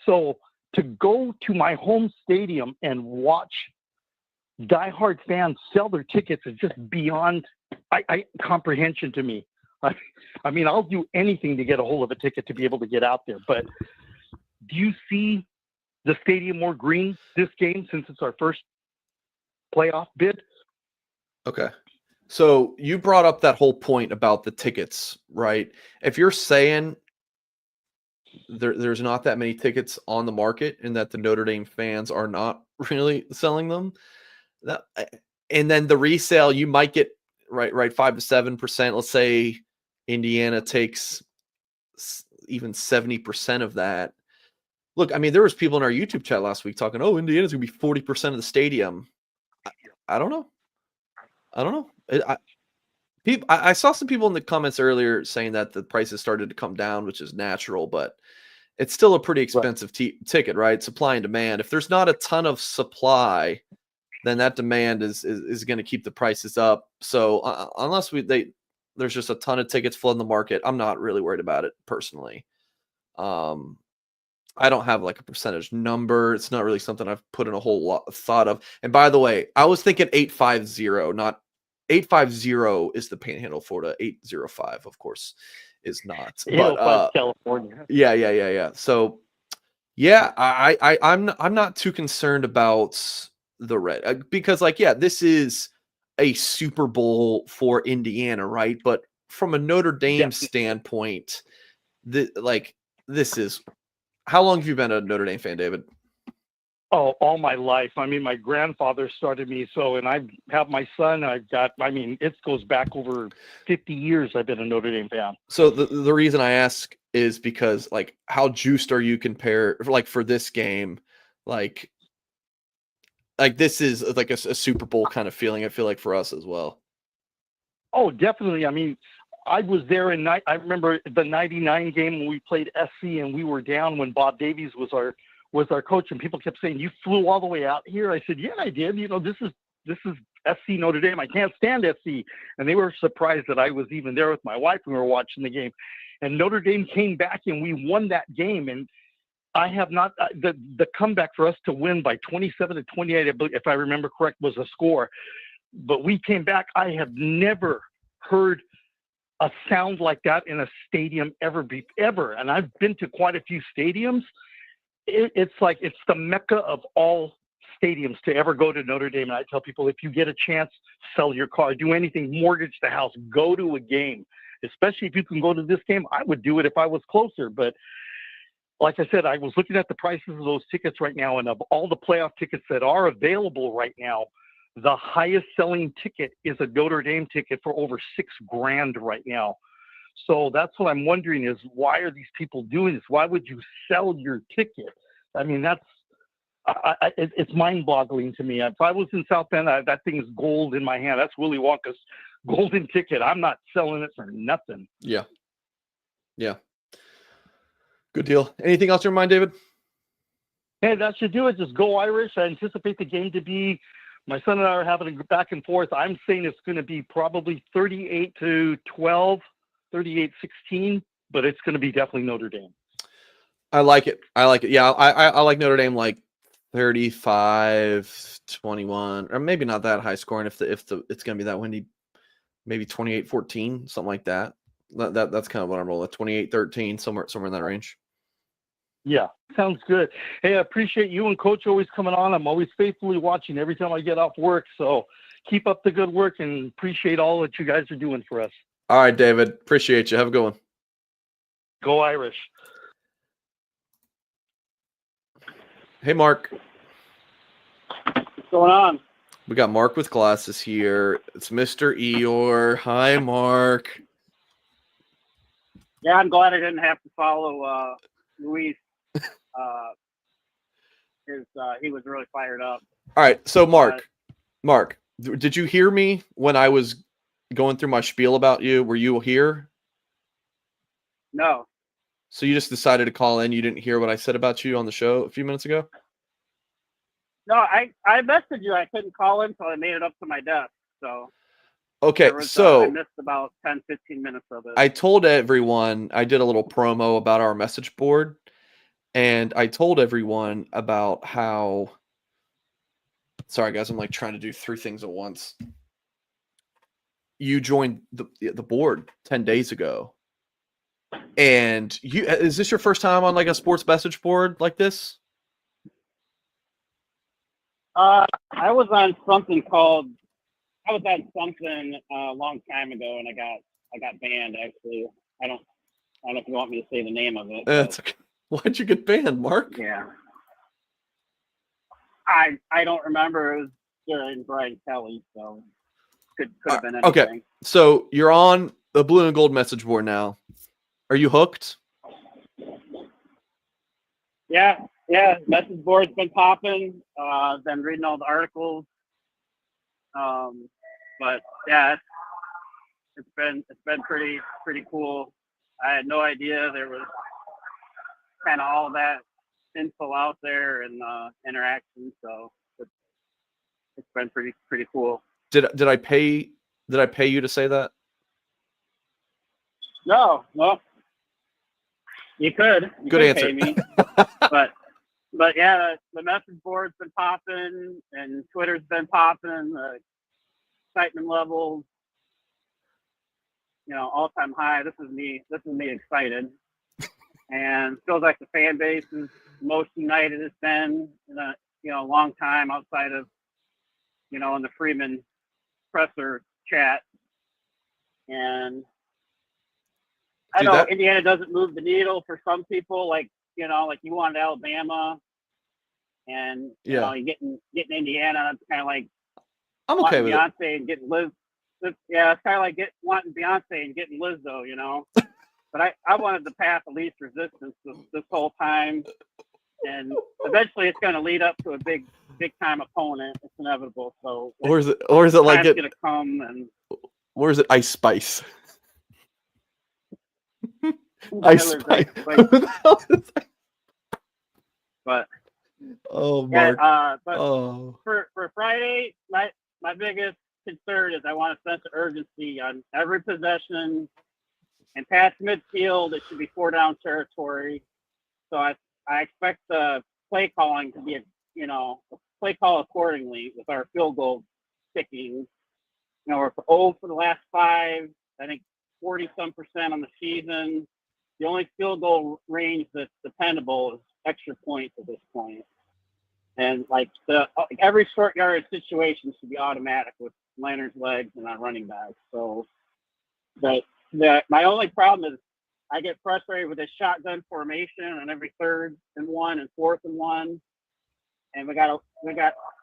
So to go to my home stadium and watch diehard fans sell their tickets is just beyond comprehension to me. I mean, I'll do anything to get a hold of a ticket to be able to get out there. But do you see the stadium more green this game since it's our first playoff bid? Okay. So you brought up that whole point about the tickets, right? If you're saying there's not that many tickets on the market and that the Notre Dame fans are not really selling them, and then the resale, you might get right 5 to 7%. Let's say Indiana takes even 70% of that. Look, I mean, there was people in our YouTube chat last week talking, "Oh, Indiana's gonna be 40% of the stadium." I don't know. I saw some people in the comments earlier saying that the prices started to come down, which is natural, but it's still a pretty expensive ticket, right? Supply and demand. If there's not a ton of supply, then that demand is going to keep the prices up. So unless there's just a ton of tickets flooding the market, I'm not really worried about it personally. I don't have like a percentage number. It's not really something I've put in a whole lot of thought of. And by the way, I was thinking 850, not 850 is the Panhandle, Florida. 805, of course, is not. But California. Yeah. So yeah, I'm not too concerned about the red because this is a Super Bowl for Indiana, right? But from a Notre Dame standpoint, this is. How long have you been a Notre Dame fan, David? Oh, all my life. I mean, my grandfather started me. So, and I have my son. It goes back over 50 years. I've been a Notre Dame fan. So the reason I ask is because, like, how juiced are you for this game? Like this is like a Super Bowl kind of feeling. I feel like for us as well. Oh, definitely. I mean, I was there I remember the 99 game when we played SC and we were down when Bob Davies was our coach, and people kept saying, "You flew all the way out here." I said, "Yeah, I did. You know, this is SC Notre Dame. I can't stand SC." And they were surprised that I was even there with my wife when we were watching the game. And Notre Dame came back and we won that game. And I have not the comeback for us to win by 27-28, if I remember correct, was a score. But we came back. I have never heard a sound like that in a stadium ever. And I've been to quite a few stadiums. It's like it's the mecca of all stadiums to ever go to Notre Dame. And I tell people, if you get a chance, sell your car, do anything, mortgage the house, go to a game, especially if you can go to this game. I would do it if I was closer. But like I said, I was looking at the prices of those tickets right now, and of all the playoff tickets that are available right now, the highest selling ticket is a Notre Dame ticket for over $6,000 right now. So that's what I'm wondering is, why are these people doing this? Why would you sell your ticket? I mean, it's mind-boggling to me. If I was in South Bend, that thing is gold in my hand. That's Willy Wonka's golden ticket. I'm not selling it for nothing. Yeah. Good deal. Anything else in your mind, David? Hey, that should do it. Just go Irish. I anticipate the game to be, my son and I are having a back and forth. I'm saying it's going to be probably 38-12, 38-16, but it's going to be definitely Notre Dame. I like it. Yeah, I like Notre Dame like 35-21, or maybe not that high scoring if it's going to be that windy, maybe 28-14, something like that. That's kind of what I'm rolling. 28-13, somewhere in that range. Yeah, sounds good. Hey, I appreciate you and Coach always coming on. I'm always faithfully watching every time I get off work. So keep up the good work and appreciate all that you guys are doing for us. All right, David. Appreciate you. Have a good one. Go Irish. Hey, Mark. What's going on? We got Mark with glasses here. It's Mr. Eeyore. Hi, Mark. Yeah, I'm glad I didn't have to follow Luis. He was really fired up. All right, so Mark, did you hear me when I was going through my spiel about you? Were you here? No. So you just decided to call in. You didn't hear what I said about you on the show a few minutes ago? No, I messaged you. I couldn't call in until I made it up to my desk. So okay, I missed about 10, 15 minutes of it. I told everyone, I did a little promo about our message board, and I told everyone about how, sorry guys, I'm like trying to do three things at once. You joined the board 10 days ago. And is this your first time on like a sports message board like this? I was on something a long time ago, and I got banned. Actually, I don't know if you want me to say the name of it. It's okay. Why'd you get banned, Mark? Yeah, I don't remember. It was during Brian Kelly, so could have been anything. Okay, so you're on the blue and gold message board now. Are you hooked? Yeah. Message board's been popping. Been reading all the articles. But yeah, it's been pretty cool. I had no idea there was kind of all that info out there and interaction. So it's been pretty cool. Did I pay you to say that? No, well, you could. You Good could answer. Pay me. But yeah, the message board's been popping and Twitter's been popping. The excitement levels, all-time high. This is me excited, and feels like the fan base is the most united it's been in a long time outside of in the Freeman presser chat. And I Dude, know that- Indiana doesn't move the needle for some people. Like like you wanted Alabama, and you know, you getting Indiana. It's kind of like I'm okay with it. Beyonce and getting Liz. Yeah, it's kind of like wanting Beyonce and getting Lizzo, But I wanted the path of least resistance this whole time, and eventually it's going to lead up to a big time opponent. It's inevitable. So Or is it like time's going to come, and or is it Ice Spice? Ice Spice. But oh, yeah, Mark. but for Friday, my biggest concern is I want a sense of urgency on every possession, and past midfield it should be 4-down territory. So I expect the play calling to be play call accordingly with our field goal kicking. We're 0 for the last 5. I think 40-some% on the season. The only field goal range that's dependable is extra points at this point. And every short yard situation should be automatic with Leonard's legs and our running backs. So my only problem is I get frustrated with this shotgun formation on every 3rd and 1 and 4th and 1. And we got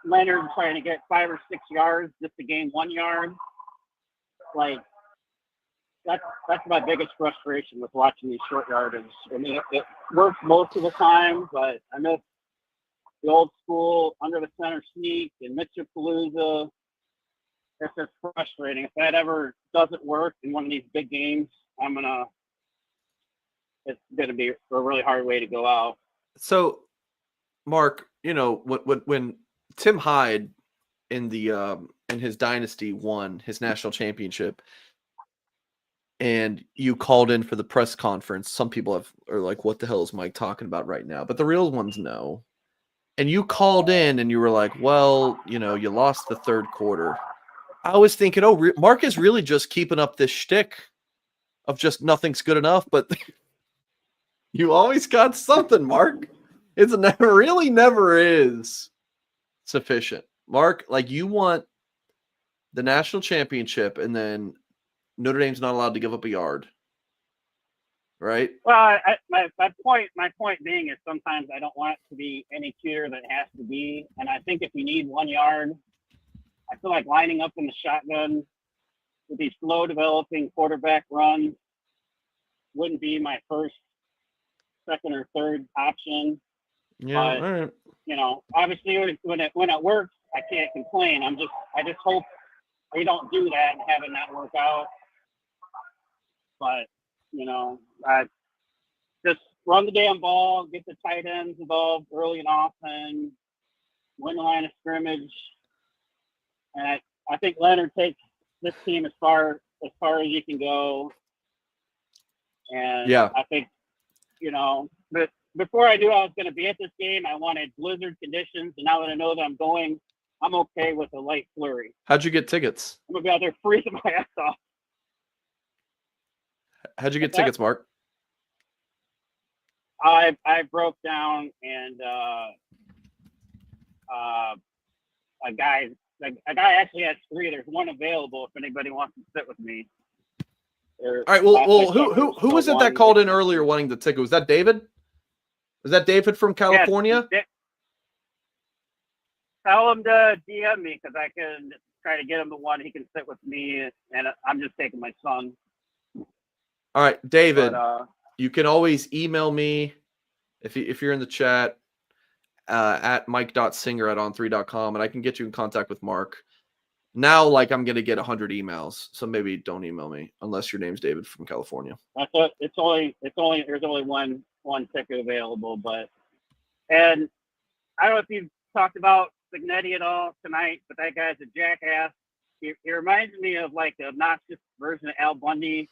Leonard trying to get 5 or 6 yards just to gain 1 yard. That's my biggest frustration with watching these short yardage. I mean, it works most of the time, but I miss the old school under the center sneak and Mitchell-Palooza. It's just frustrating. If that ever doesn't work in one of these big games, it's gonna be a really hard way to go out. So, Mark, when Tim Hyde in his dynasty won his national championship, and you called in for the press conference, some people are like, "What the hell is Mike talking about right now?" But the real ones know. And you called in and you were like, "Well, you lost the 3rd quarter." I was thinking, Mark is really just keeping up this shtick of just nothing's good enough, but you always got something, Mark. It's never is sufficient. Mark, you want the national championship, and then Notre Dame's not allowed to give up a yard, right? Well, my point being is sometimes I don't want it to be any cuter than it has to be, and I think if you need 1 yard, I feel like lining up in the shotgun with these slow developing quarterback runs wouldn't be my first, second, or third option. Yeah, all right. Obviously when it works, I can't complain. I just hope they don't do that and have it not work out. But I just run the damn ball, get the tight ends involved early and often, win the line of scrimmage, and I think Leonard takes this team as far as you can go. And yeah, I think but before I knew I was going to be at this game, I wanted blizzard conditions, and now that I know that I'm going, I'm okay with a light flurry. How'd you get tickets? I'm gonna be out there freezing my ass off. How'd you get tickets, Mark? I broke down, and a guy actually has 3. There's one available if anybody wants to sit with me. All right. Well, who was it that called in earlier wanting the ticket? Was that David? Was that David from California? Yeah, tell him to DM me because I can try to get him the one he can sit with me, and I'm just taking my son. All right, David. But, you can always email me if you're in the chat at mike.singer@on3.com, and I can get you in contact with Mark. Now, I'm going to get 100 emails, so maybe don't email me unless your name's David from California. There's only one ticket available, and I don't know if you've talked about Signetti at all tonight, but that guy's a jackass. He reminds me of the obnoxious version of Al Bundy,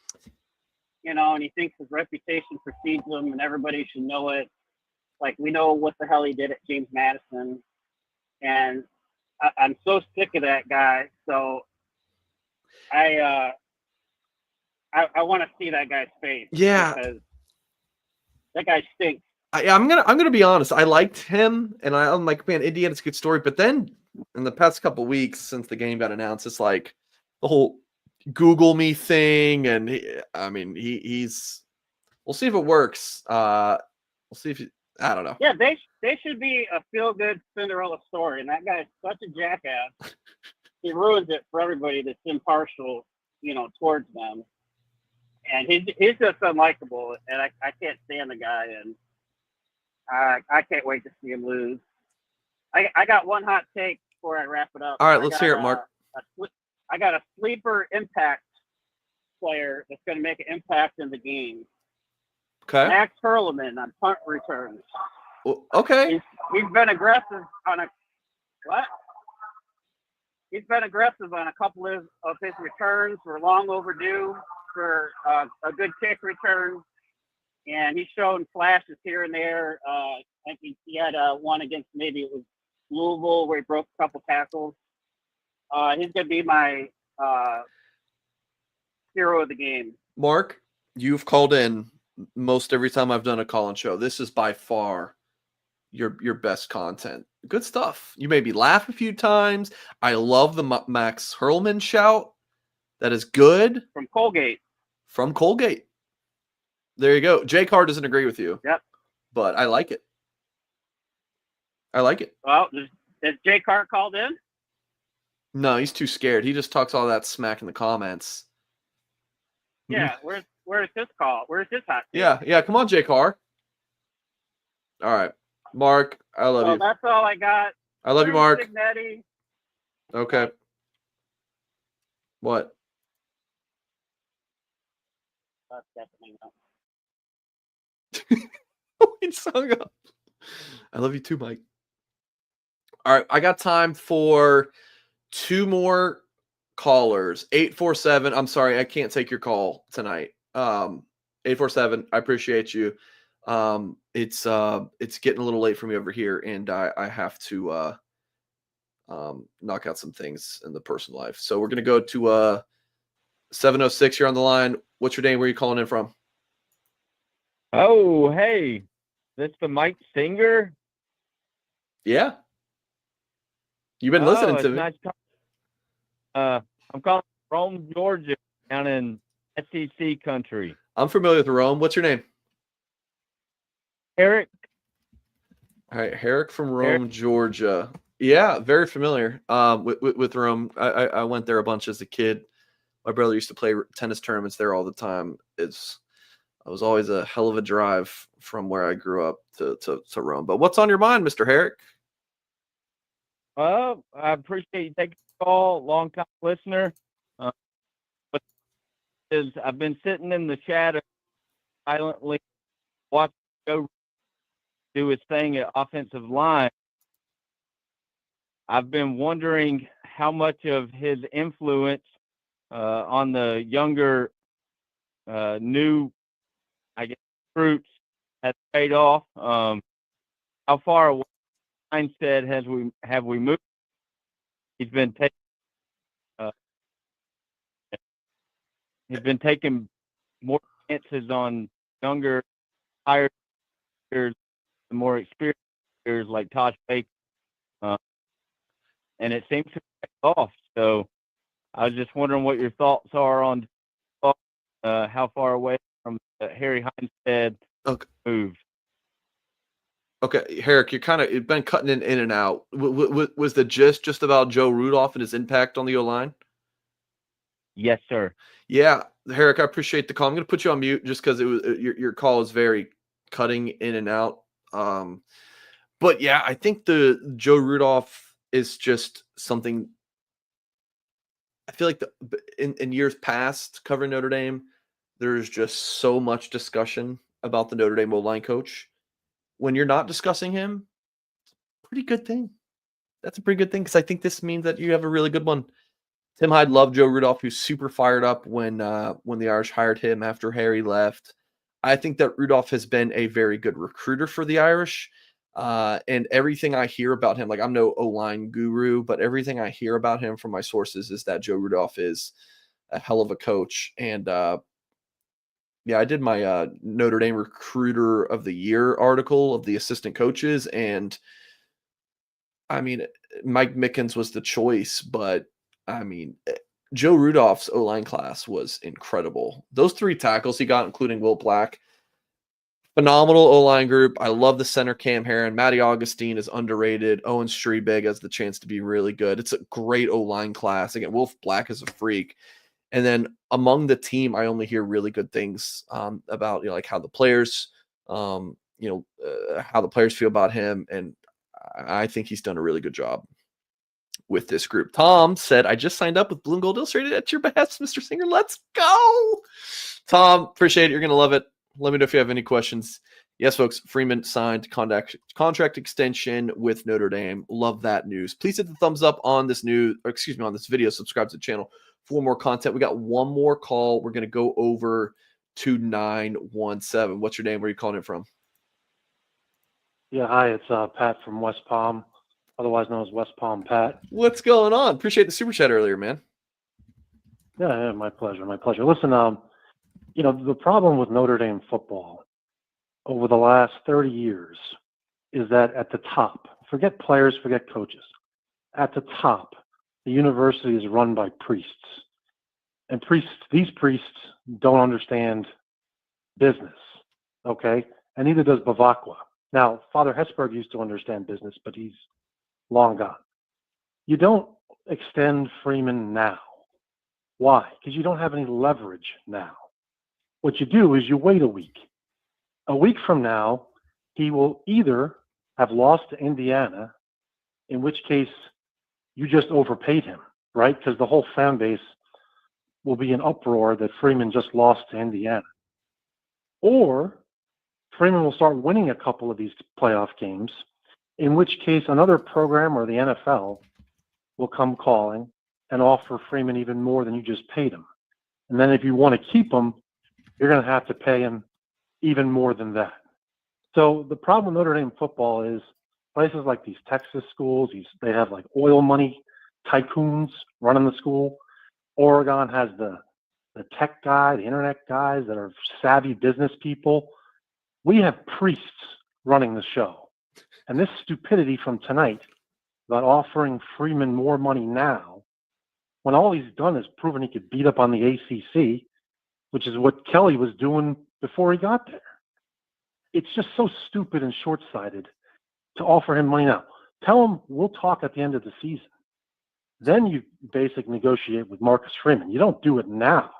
and he thinks his reputation precedes him and everybody should know it. We know what the hell he did at James Madison, and I'm so sick of that guy. So I want to see that guy's face. Yeah, because that guy stinks. I'm gonna be honest. I liked him, and I'm like, man, Indiana's a good story. But then in the past couple weeks since the game got announced, it's the whole Google me thing, and he's We'll see if it works. We'll see if I don't know. Yeah, they should be a feel-good Cinderella story, and that guy's such a jackass. He ruins it for everybody that's impartial, towards them. And he's just unlikable, and I can't stand the guy, and I can't wait to see him lose. I got one hot take before I wrap it up. All right, let's hear it, Mark. I got a sleeper impact player that's going to make an impact in the game. Okay. Max Hurleman on punt returns. Well, okay. He's been aggressive on He's been aggressive on a couple of his returns. We're long overdue for a good kick return, and he's shown flashes here and there. I think he had one against, maybe it was Louisville, where he broke a couple tackles. He's going to be my hero of the game. Mark, you've called in most every time I've done a call-in show. This is by far your best content. Good stuff. You made me laugh a few times. I love the Max Hurleman shout. That is good. From Colgate. From Colgate. There you go. Jay Carr doesn't agree with you. Yep. But I like it. I like it. Well, is Jay Carr called in? No, he's too scared. He just talks all that smack in the comments. Yeah, where's his call? Where's his hot take? Yeah. Come on, Jay Carr. All right. Mark, I love you. That's all I got. I love you, Mark. Signetti. Okay. What? That's definitely not. He's hung up. I love you too, Mike. All right, I got time for two more callers. 847. I'm sorry, I can't take your call tonight. 847. I appreciate you. It's getting a little late for me over here, and I have to knock out some things in the personal life. So we're gonna go to 706 here on the line. What's your name? Where are you calling in from? Oh, hey, that's the Mike Singer. Yeah, you've been listening to me. Nice I'm calling from Rome, Georgia, down in SEC country. I'm familiar with Rome. What's your name? Eric. All right, Herrick from Rome, Georgia. Yeah, very familiar with Rome. I went there a bunch as a kid. My brother used to play tennis tournaments there all the time. It was always a hell of a drive from where I grew up to Rome. But what's on your mind, Mr. Herrick? Well, I appreciate you taking the call, long-time listener. But I've been sitting in the shadow silently watching Joe do his thing at offensive line. I've been wondering how much of his influence on the younger, new, recruits has paid off. How far away mindset have we moved? He's been taking more chances on younger, higher players, the more experienced players like Tosh Baker, and it seems to pay off. So I was just wondering what your thoughts are on how far away from Harry Heinstead moved. Okay, Herrick, you've been cutting in and out. Was the gist just about Joe Rudolph and his impact on the O-line? Yes, sir. Yeah, Herrick, I appreciate the call. I'm going to put you on mute just because your call is very cutting in and out. But yeah, I think the Joe Rudolph is just something. I feel like in years past covering Notre Dame, there's just so much discussion about the Notre Dame O-line coach. When you're not discussing him, pretty good thing. That's a pretty good thing because I think this means that you have a really good one. Tim Hyde loved Joe Rudolph. He was super fired up when the Irish hired him after Harry left. I think that Rudolph has been a very good recruiter for the Irish. And everything I hear about him, like I'm no O-line guru, but everything I hear about him from my sources is that Joe Rudolph is a hell of a coach. And yeah, I did my Notre Dame Recruiter of the Year article of the assistant coaches. And I mean, Mike Mickens was the choice, but I mean, Joe Rudolph's O-line class was incredible. Those three tackles he got, including Will Black, Phenomenal O-line group. I love the center Cam Heron. Matty Augustine is underrated. Owen Strebig has the chance to be really good. It's a great O-line class. Again, Wolf Black is a freak. And then among the team, I only hear really good things about like how the players, how the players feel about him, and I think he's done a really good job with this group. Tom said, "I just signed up with Blue and Gold Illustrated at your behest, Mr. Singer. Let's go, Tom. Appreciate it. You're gonna love it. Let me know if you have any questions." Yes, folks. Freeman signed contract extension with Notre Dame. Love that news. Please hit the thumbs up on this on this video. Subscribe to the channel for more content. We got one more call. We're going to go over to 917. What's your name? Where are you calling it from? Yeah, hi. It's Pat from West Palm, otherwise known as West Palm Pat. What's going on? Appreciate the super chat earlier, man. Yeah, my pleasure. My pleasure. Listen, the problem with Notre Dame football over the last 30 years is that at the top, forget players, forget coaches, at the top, the university is run by priests. And these priests don't understand business, okay? And neither does Bavakwa. Now, Father Hesburgh used to understand business, but he's long gone. You don't extend Freeman now. Why? Because you don't have any leverage now. What you do is you wait a week. A week from now, he will either have lost to Indiana, in which case you just overpaid him, right? Because the whole fan base will be in uproar that Freeman just lost to Indiana. Or Freeman will start winning a couple of these playoff games, in which case another program or the NFL will come calling and offer Freeman even more than you just paid him. And then if you want to keep him, you're going to have to pay him even more than that. So the problem with Notre Dame football is places like these Texas schools, they have like oil money tycoons running the school. Oregon has the tech guy, the internet guys that are savvy business people. We have priests running the show. And this stupidity from tonight about offering Freeman more money now, when all he's done is proven he could beat up on the ACC, which is what Kelly was doing before he got there. It's just so stupid and short-sighted to offer him money now. Tell him we'll talk at the end of the season. Then you basically negotiate with Marcus Freeman. You don't do it now.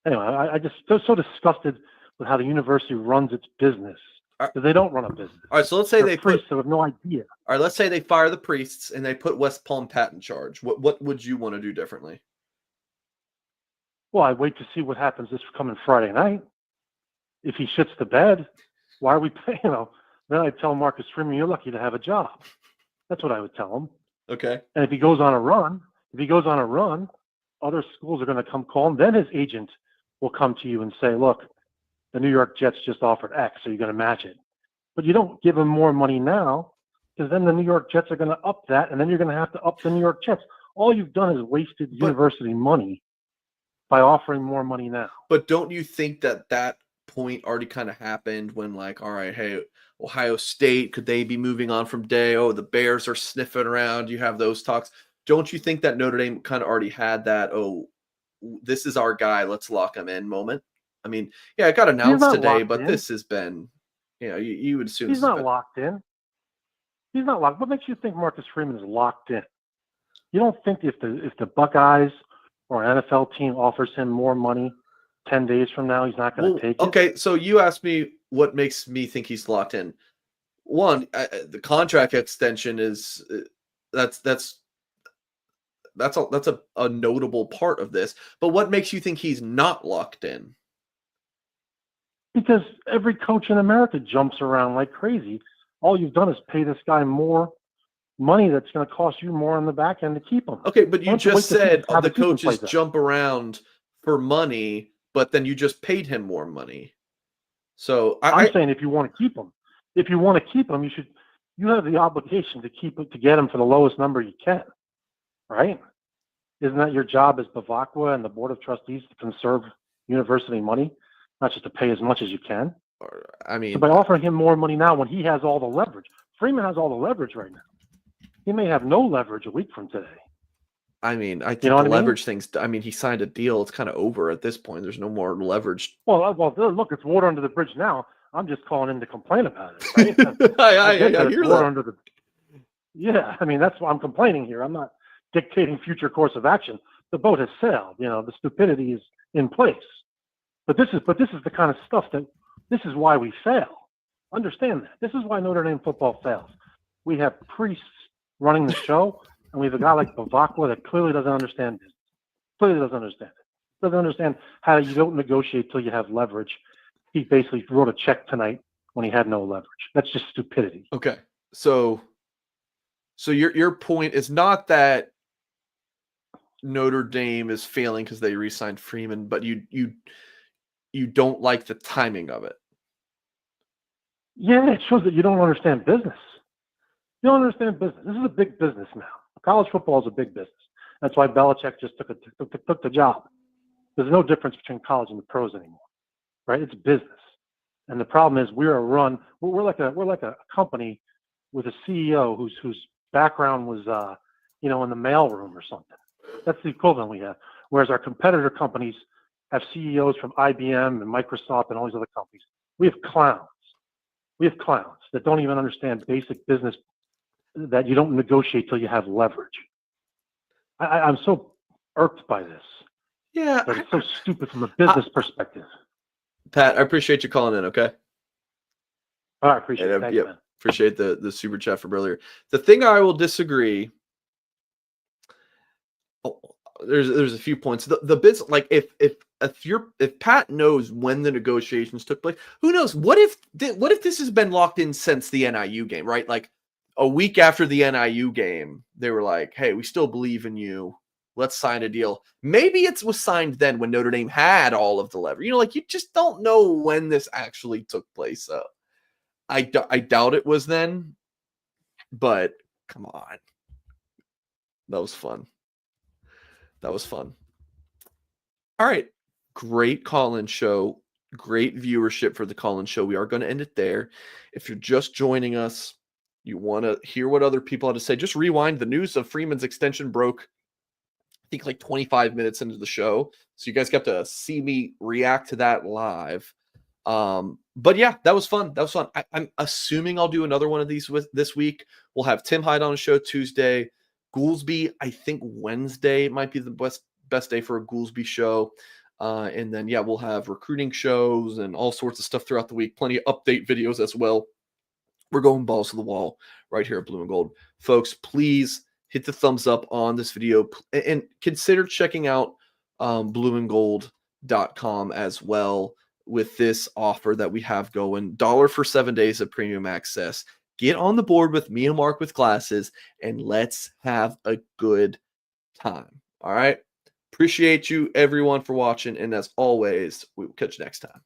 Anyway, I just so disgusted with how the university runs its business. Because they don't run a business. All right, so let's say They're priests who have no idea. All right, let's say they fire the priests and they put West Palm Pat in charge. What would you want to do differently? Well, I wait to see what happens this coming Friday night. If he shits the bed, why are we paying? Then I'd tell Marcus Freeman, you're lucky to have a job. That's what I would tell him. Okay. And if he goes on a run, other schools are going to come call him. Then his agent will come to you and say, look, the New York Jets just offered X, so you're going to match it. But you don't give him more money now, because then the New York Jets are going to up that, and then you're going to have to up the New York Jets. All you've done is wasted university money by offering more money now. But don't you think that point already kind of happened when, like, all right, hey, Ohio State, could they be moving on from Day? Oh, the Bears are sniffing around. You have those talks. Don't you think that Notre Dame kind of already had that, oh, this is our guy, let's lock him in moment? I mean, yeah, it got announced today, but this has been, you would assume he's not locked in. He's not locked. What makes you think Marcus Freeman is locked in? You don't think if the Buckeyes or an NFL team offers him more money 10 days from now, he's not going to take it? Okay, so you asked me what makes me think he's locked in. One, the contract extension is that's a notable part of this. But what makes you think he's not locked in? Because every coach in America jumps around like crazy. All you've done is pay this guy more money that's going to cost you more on the back end to keep him. Okay, but you just said the coaches jump around for money, but then you just paid him more money. So I'm saying if you want to keep him, you have the obligation to get him for the lowest number you can, right? Isn't that your job as Bavakwa and the Board of Trustees to conserve university money, not just to pay as much as you can? I mean, so by offering him more money now when he has all the leverage, Freeman has all the leverage right now. He may have no leverage a week from today. I mean, I think the leverage thing's. I mean, he signed a deal. It's kind of over at this point. There's no more leverage. Well, look, it's water under the bridge now. I'm just calling in to complain about it. Right? I get that it's hear water that. under the. Yeah, I mean that's why I'm complaining here. I'm not dictating future course of action. The boat has sailed. The stupidity is in place. But this is the kind of stuff this is why we fail. Understand that. This is why Notre Dame football fails. We have priests running the show, and we have a guy like Bavakwa that clearly doesn't understand business. Clearly doesn't understand it. Doesn't understand how you don't negotiate till you have leverage. He basically wrote a check tonight when he had no leverage. That's just stupidity. Okay. So your point is not that Notre Dame is failing because they re-signed Freeman, but you don't like the timing of it. Yeah, it shows that you don't understand business. You don't understand business. This is a big business now. College football is a big business. That's why Belichick just took the job. There's no difference between college and the pros anymore, right? It's business. And the problem is we're like a company with a CEO whose background was in the mailroom or something. That's the equivalent we have. Whereas our competitor companies have CEOs from IBM and Microsoft and all these other companies. We have clowns. We have clowns that don't even understand basic business, that you don't negotiate till you have leverage. I'm so irked by this. Yeah. But it's so stupid from a business perspective. Pat, I appreciate you calling in, okay? I appreciate it. Thanks, man. Appreciate the super chat from earlier. The thing I will disagree, there's a few points. The bits, like if Pat knows when the negotiations took place, who knows? What if this has been locked in since the NIU game, right? Like a week after the NIU game, they were like, "Hey, we still believe in you. Let's sign a deal." Maybe it was signed then when Notre Dame had all of the leverage. Like you just don't know when this actually took place. So I doubt it was then, but come on. That was fun. All right. Great call-in show. Great viewership for the call-in show. We are going to end it there. If you're just joining us, you want to hear what other people had to say, just rewind. The news of Freeman's extension broke, I think, like 25 minutes into the show. So you guys got to see me react to that live. But yeah, that was fun. I'm assuming I'll do another one of these this week. We'll have Tim Hyde on the show Tuesday. Goolsby, I think Wednesday might be the best day for a Goolsby show. And then, yeah, we'll have recruiting shows and all sorts of stuff throughout the week. Plenty of update videos as well. We're going balls to the wall right here at Blue and Gold. Folks, please hit the thumbs up on this video and consider checking out blueandgold.com as well with this offer that we have going. $1 for 7 days of premium access. Get on the board with me and Mark with glasses, and let's have a good time. All right? Appreciate you, everyone, for watching. And as always, we will catch you next time.